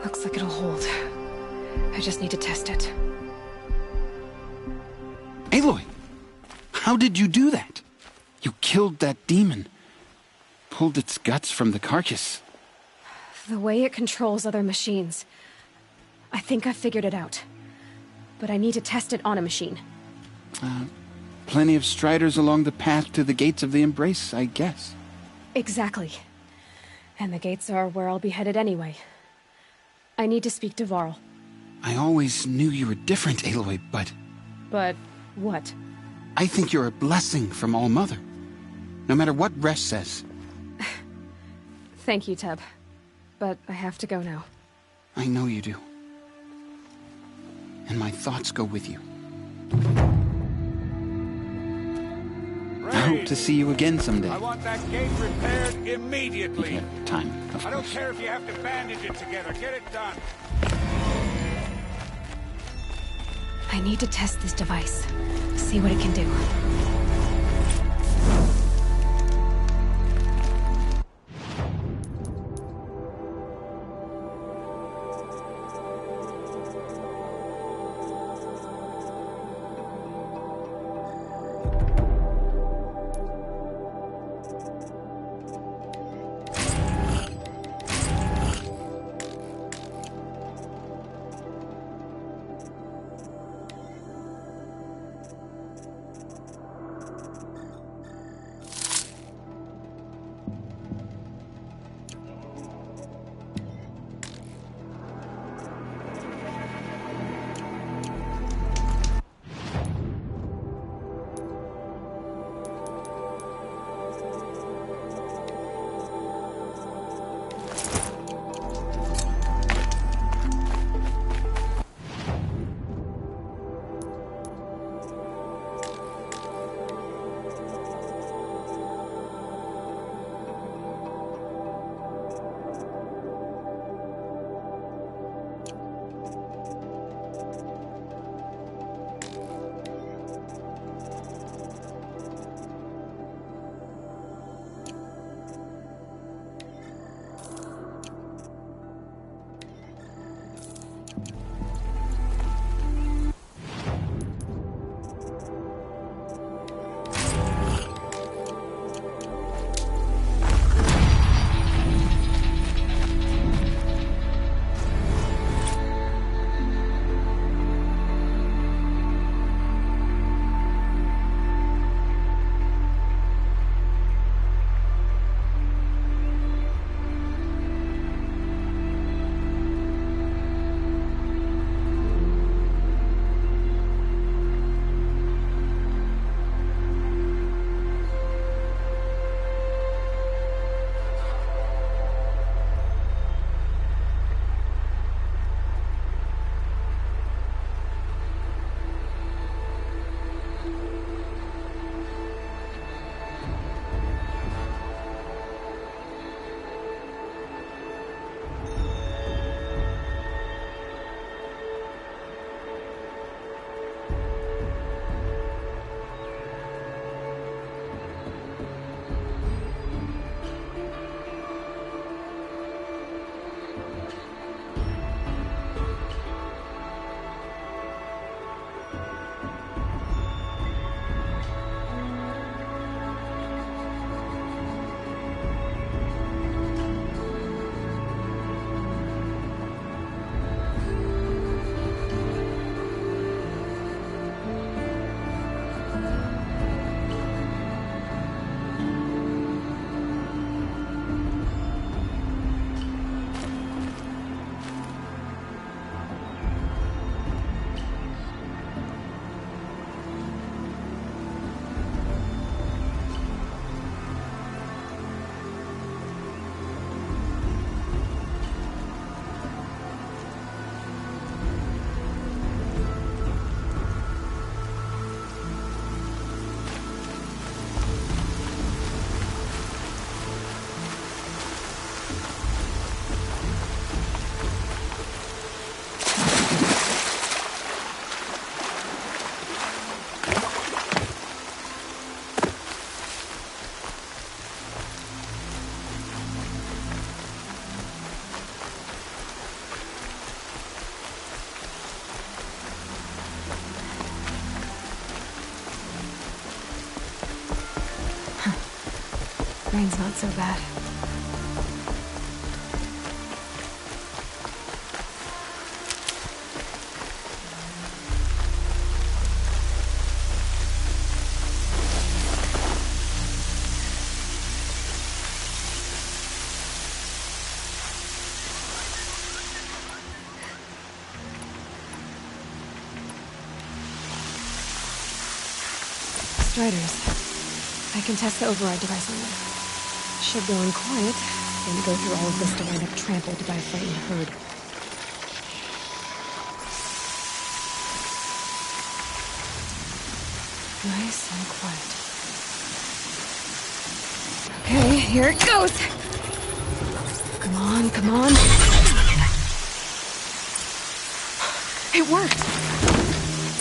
Looks like it'll hold. I just need to test it. Hey Aloy! How did you do that? You killed that demon. Pulled its guts from the carcass. The way it controls other machines. I think I figured it out. But I need to test it on a machine. Plenty of striders along the path to the gates of the Embrace, I guess. Exactly. And the gates are where I'll be headed anyway. I need to speak to Varl. I always knew you were different, Aloy, but... But what? I think you're a blessing from All-Mother. No matter what Resh says. Thank you, Teb. But I have to go now. I know you do. And my thoughts go with you. I hope to see you again someday. I want that gate repaired immediately. Yeah, time, of I don't course. care if you have to bandage it together. Get it done. I need to test this device. See what it can do. Rain's not so bad. Striders. I can test the override device on them. Should go in quiet, then go through all of this to wind up trampled by a frightened herd. Nice and quiet. Okay, here it goes! Come on, come on. It worked!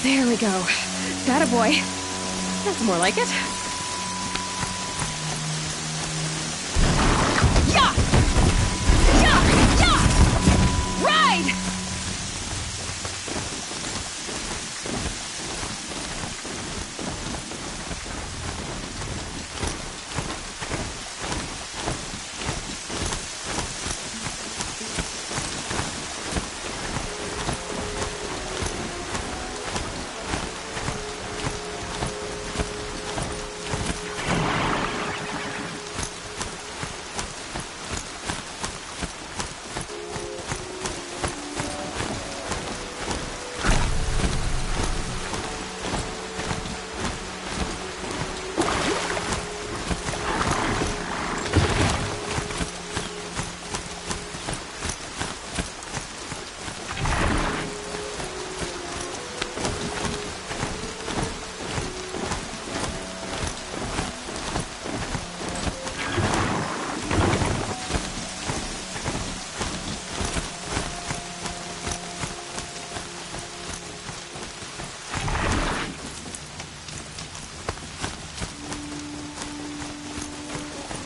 There we go. That a boy. That's more like it. Yeah! Yeah! Yeah! Ride!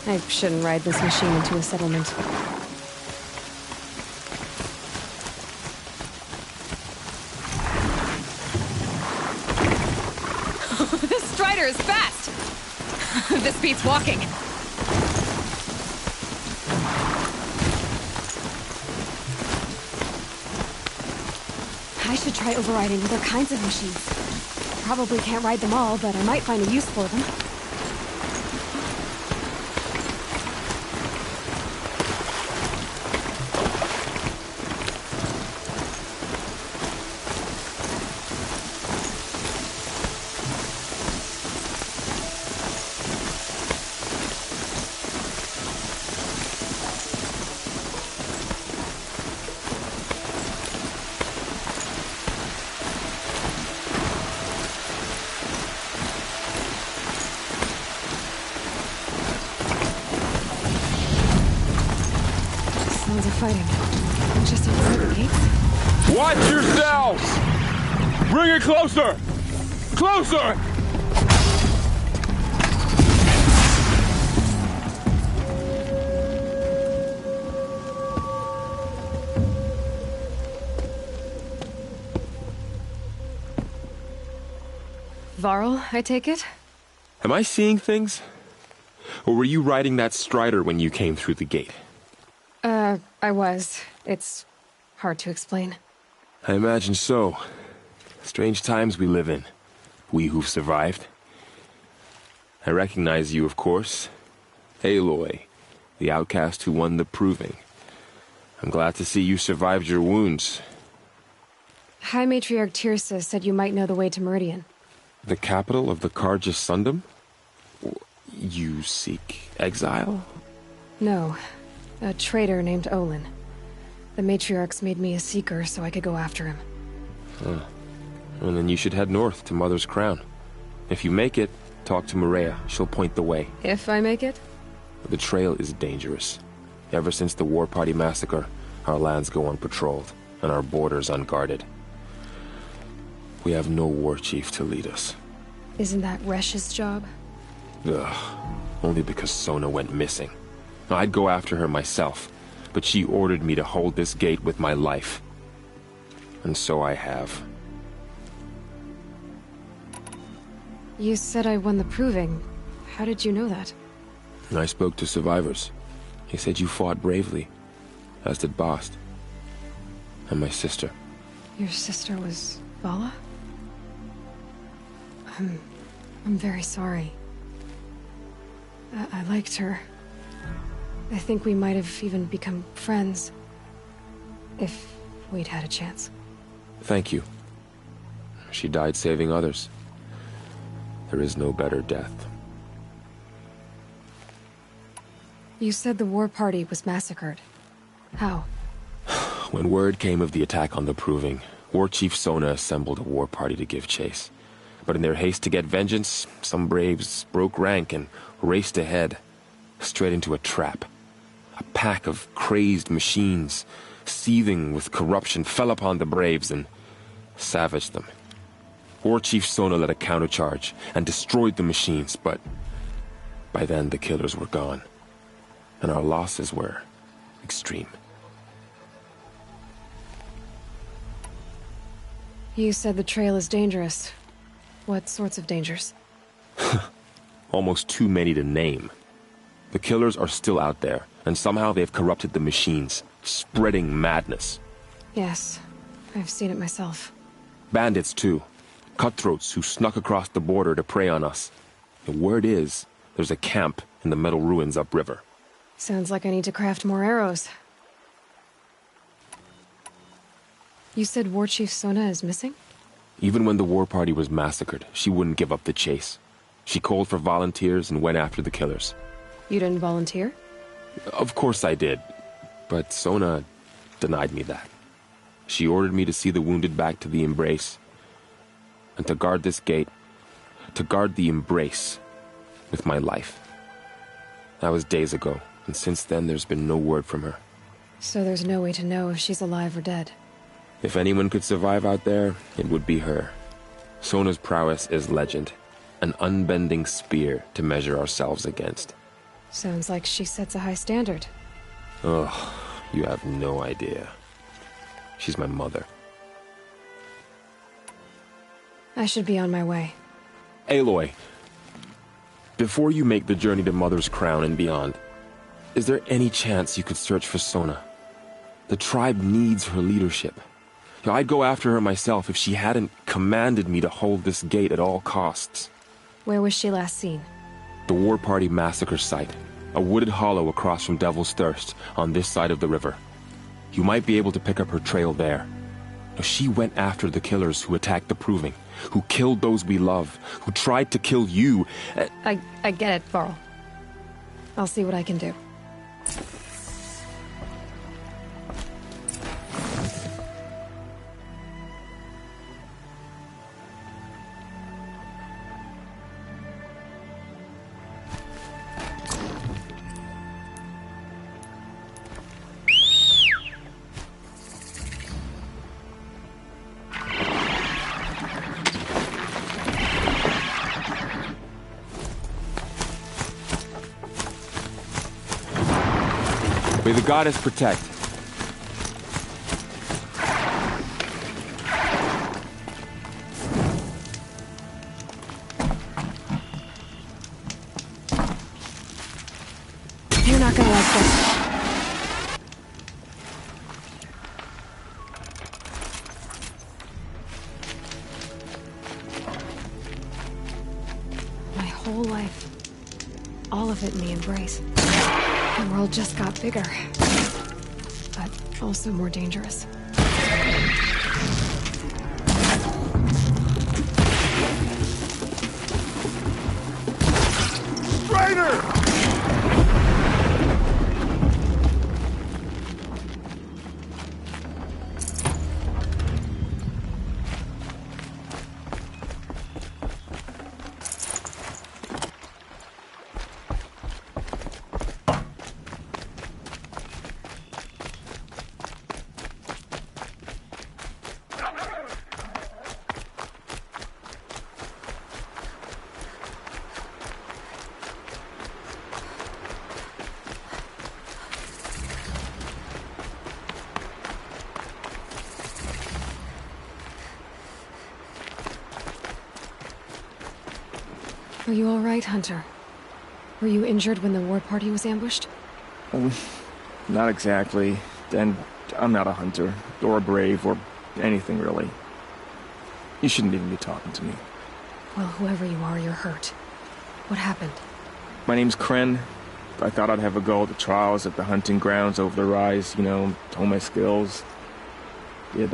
I shouldn't ride this machine into a settlement. This Strider is fast! This beats walking. I should try overriding other kinds of machines. Probably can't ride them all, but I might find a use for them. Fighting. Just outside the gates? Watch yourselves! Bring it closer! Closer! Varl, I take it? Am I seeing things? Or were you riding that Strider when you came through the gate? I was. It's hard to explain. I imagine so. Strange times we live in. We who've survived. I recognize you, of course. Aloy, the outcast who won the proving. I'm glad to see you survived your wounds. High Matriarch Tirsa said you might know the way to Meridian. The capital of the Carja Sundom? You seek exile? No. A traitor named Olin. The Matriarchs made me a seeker so I could go after him. Huh. Well, then you should head north to Mother's Crown. If you make it, talk to Maria. She'll point the way. If I make it? The trail is dangerous. Ever since the War Party massacre, our lands go unpatrolled, and our borders unguarded. We have no war chief to lead us. Isn't that Resh's job? Ugh. Only because Sona went missing. I'd go after her myself, but she ordered me to hold this gate with my life. And so I have. You said I won the proving. How did you know that? I spoke to survivors. He said you fought bravely, as did Bast. And my sister. Your sister was Vala? I'm very sorry. I liked her. I think we might have even become friends. If we'd had a chance. Thank you. She died saving others. There is no better death. You said the war party was massacred. How? When word came of the attack on the Proving, War Chief Sona assembled a war party to give chase. But in their haste to get vengeance, some braves broke rank and raced ahead, straight into a trap. A pack of crazed machines, seething with corruption, fell upon the braves and savaged them. War Chief Sona led a countercharge and destroyed the machines, but by then the killers were gone, and our losses were extreme. You said the trail is dangerous. What sorts of dangers? Almost too many to name. The killers are still out there, and somehow they've corrupted the machines, spreading madness. Yes, I've seen it myself. Bandits, too. Cutthroats who snuck across the border to prey on us. The word is, there's a camp in the metal ruins upriver. Sounds like I need to craft more arrows. You said War Chief Sona is missing? Even when the war party was massacred, she wouldn't give up the chase. She called for volunteers and went after the killers. You didn't volunteer? Of course I did, but Sona denied me that. She ordered me to see the wounded back to the Embrace, and to guard this gate, to guard the Embrace with my life. That was days ago, and since then there's been no word from her. So there's no way to know if she's alive or dead. If anyone could survive out there, it would be her. Sona's prowess is legend, an unbending spear to measure ourselves against. Sounds like she sets a high standard. Ugh, you have no idea. She's my mother. I should be on my way. Aloy, before you make the journey to Mother's Crown and beyond, is there any chance you could search for Sona? The tribe needs her leadership. I'd go after her myself if she hadn't commanded me to hold this gate at all costs. Where was she last seen? The War Party massacre site. A wooded hollow across from Devil's Thirst, on this side of the river. You might be able to pick up her trail there. She went after the killers who attacked the Proving, who killed those we love, who tried to kill you. I get it, Varl. I'll see what I can do. May the goddess protect. You're not gonna like this. My whole life. All of it in the Embrace. The world just got bigger, but also more dangerous. Traitor! Are you all right, Hunter? Were you injured when the war party was ambushed? Not exactly. And I'm not a hunter, or a brave, or anything really. You shouldn't even be talking to me. Well, whoever you are, you're hurt. What happened? My name's Kren. I thought I'd have a go at the trials at the hunting grounds over the rise, you know, hone my skills. It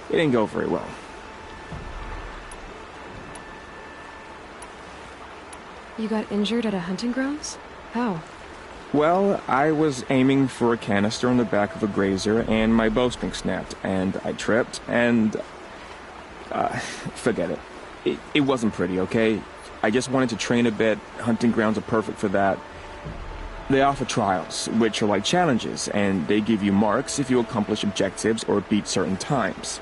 didn't go very well. You got injured at a hunting grounds? How? Well, I was aiming for a canister on the back of a grazer, and my bowstring snapped, and I tripped, and... forget it. It wasn't pretty, okay? I just wanted to train a bit. Hunting grounds are perfect for that. They offer trials, which are like challenges, and they give you marks if you accomplish objectives or beat certain times.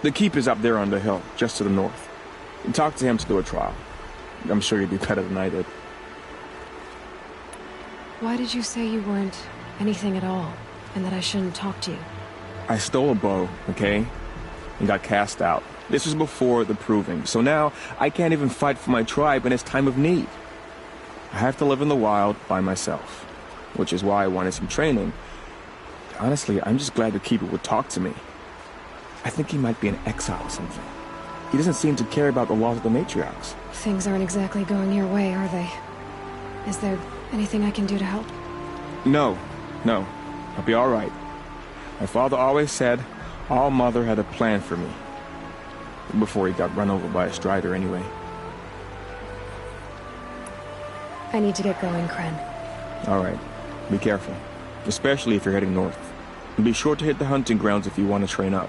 The keep is up there on the hill, just to the north. You talk to him to do a trial. I'm sure you'd do better than I did. Why did you say you weren't anything at all, and that I shouldn't talk to you? I stole a bow, okay? And got cast out. This was before the proving, so now I can't even fight for my tribe in its time of need. I have to live in the wild by myself, which is why I wanted some training. Honestly, I'm just glad the Keeper would talk to me. I think he might be in exile or something. He doesn't seem to care about the laws of the matriarchs. Things aren't exactly going your way, are they? Is there anything I can do to help? No. I'll be all right. My father always said All Mother had a plan for me. Before he got run over by a strider, anyway. I need to get going, Kren. All right. Be careful. Especially if you're heading north. And be sure to hit the hunting grounds if you want to train up.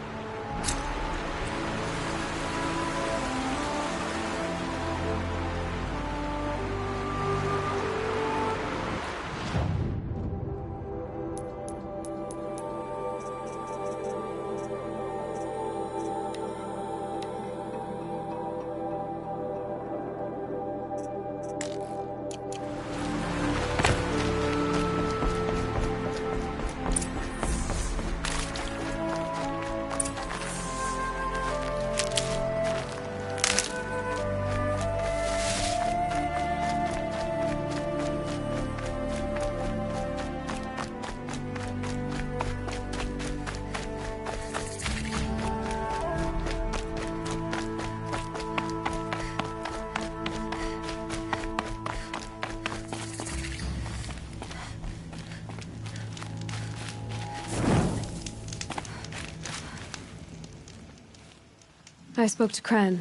I spoke to Kren.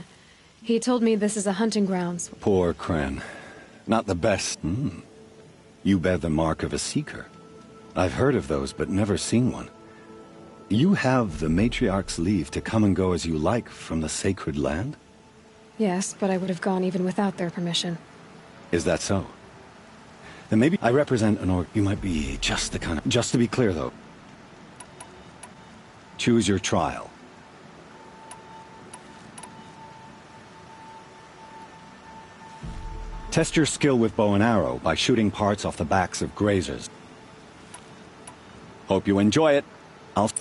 He told me this is a hunting grounds. Poor Kren. Not the best. You bear the mark of a seeker. I've heard of those, but never seen one. You have the matriarch's leave to come and go as you like from the sacred land? Yes, but I would have gone even without their permission. Is that so? Then maybe I represent an orc. You might be just the kind of... Just to be clear, though. Choose your trial. Test your skill with bow and arrow by shooting parts off the backs of grazers. Hope you enjoy it. I'll...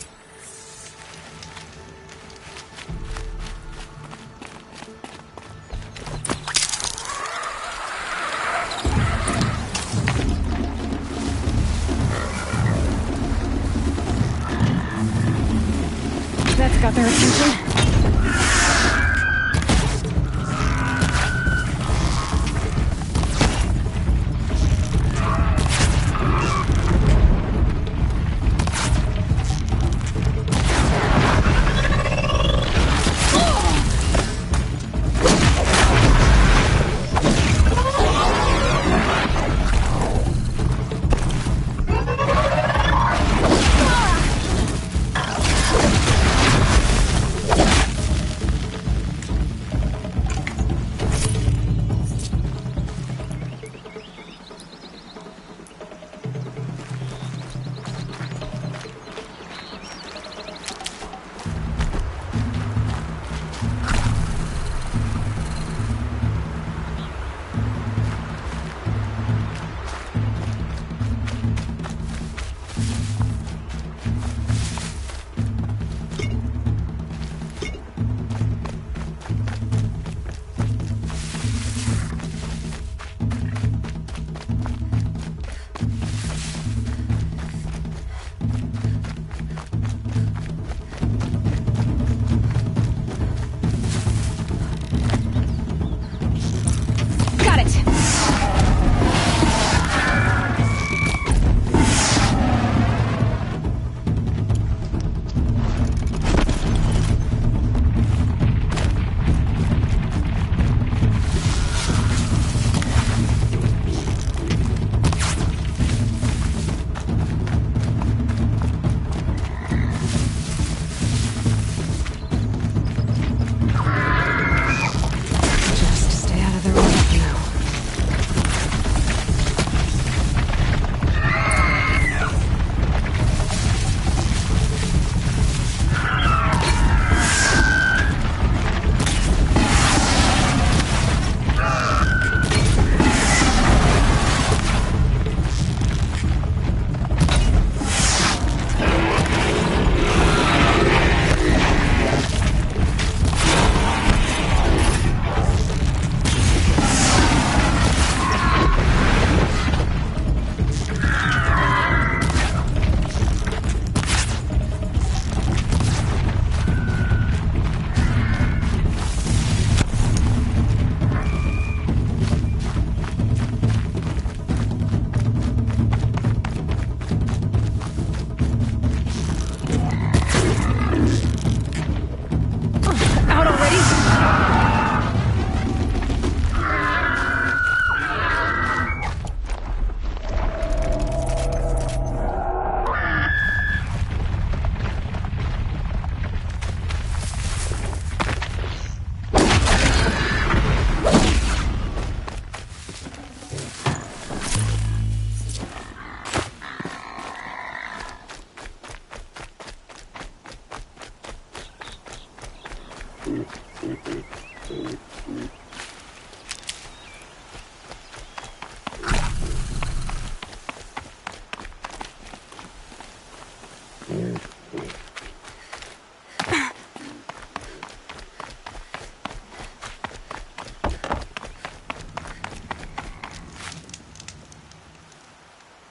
That's got their attention.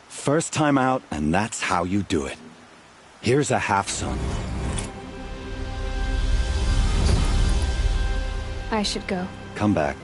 First time out, and that's how you do it. Here's a half-sun. I should go. Come back.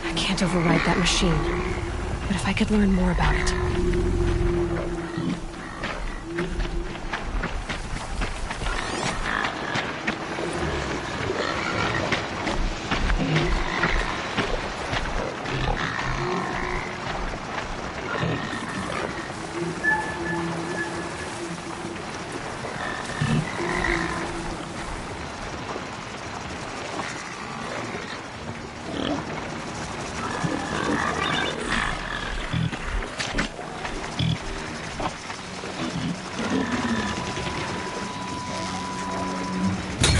I can't override that machine, but if I could learn more about it.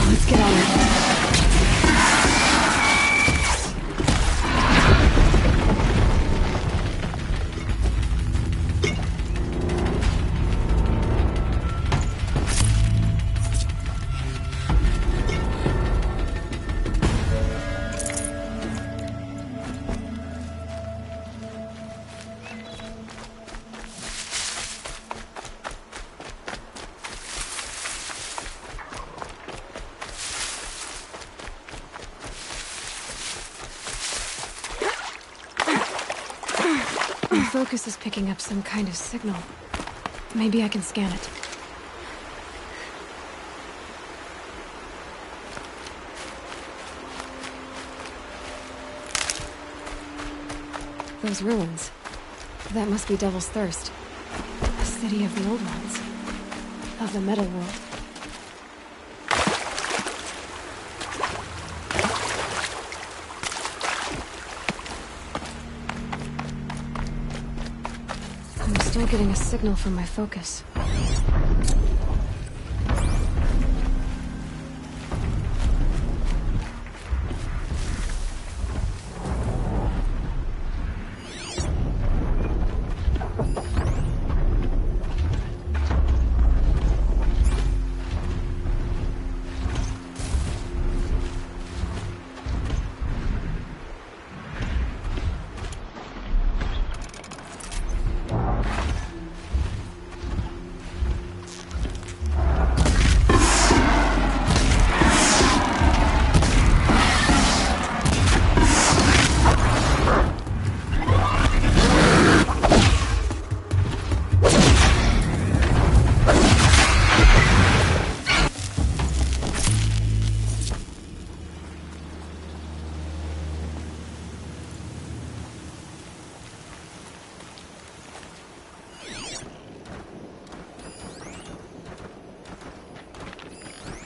Let's get on with it. My focus is picking up some kind of signal. Maybe I can scan it. Those ruins. That must be Devil's Thirst. The city of the old ones. Of the metal world. I'm still getting a signal from my focus.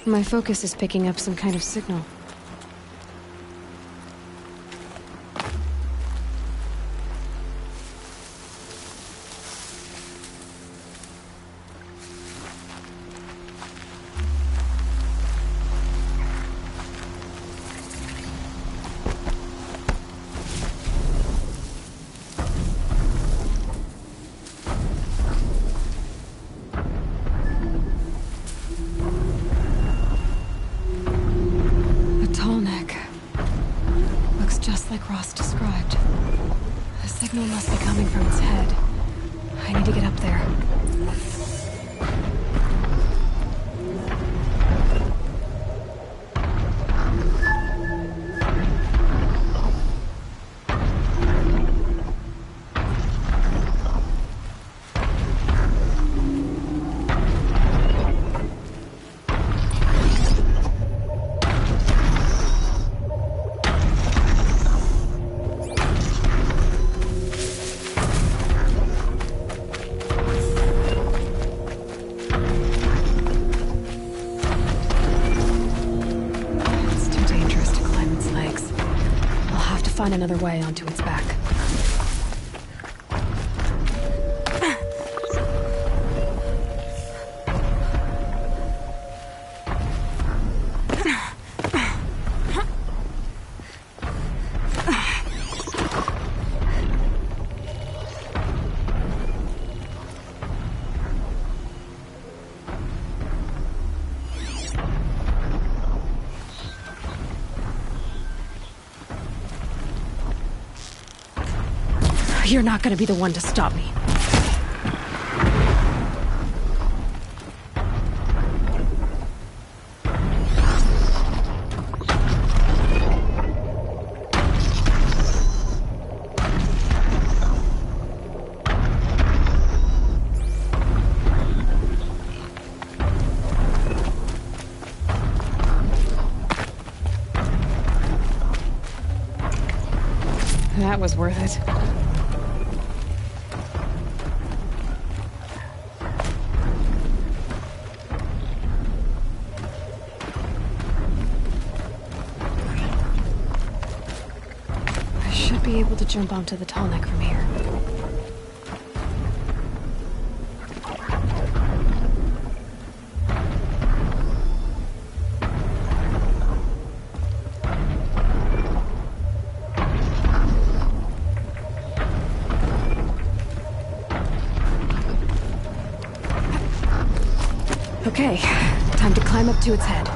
My focus is picking up some kind of signal. Like Ross described. The signal must be coming from its head. I need to get up there. find another way onto its back. You're not gonna be the one to stop me. That was worth it. Be able to jump onto the tall neck from here. Okay, time to climb up to its head.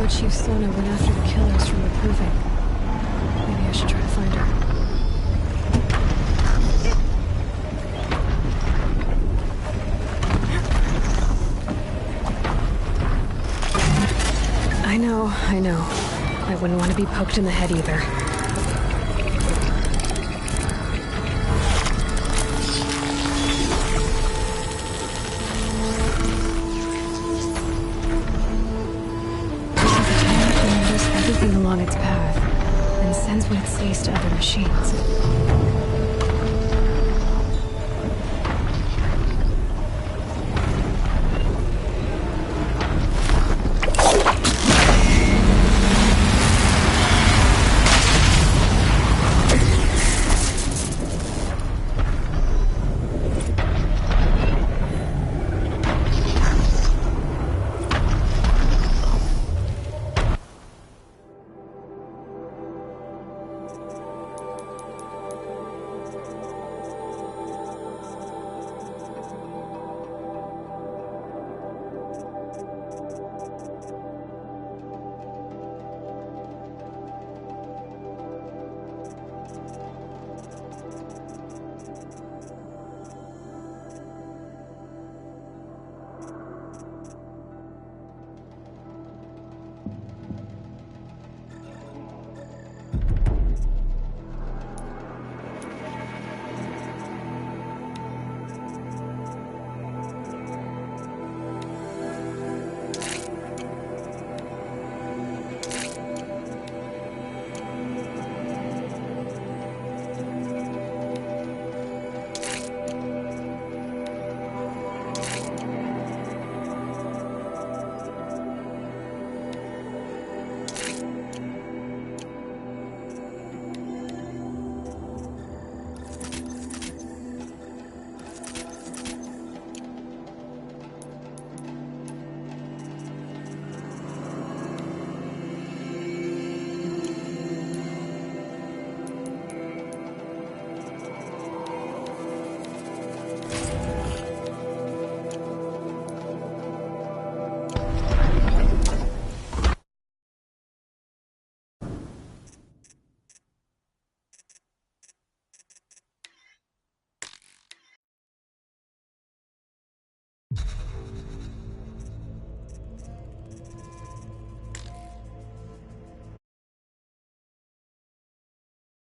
Chief Sona went after the killers from the Proving. Maybe I should try to find her. I know. I wouldn't want to be poked in the head either. Along its path, and sends what it sees to other machines.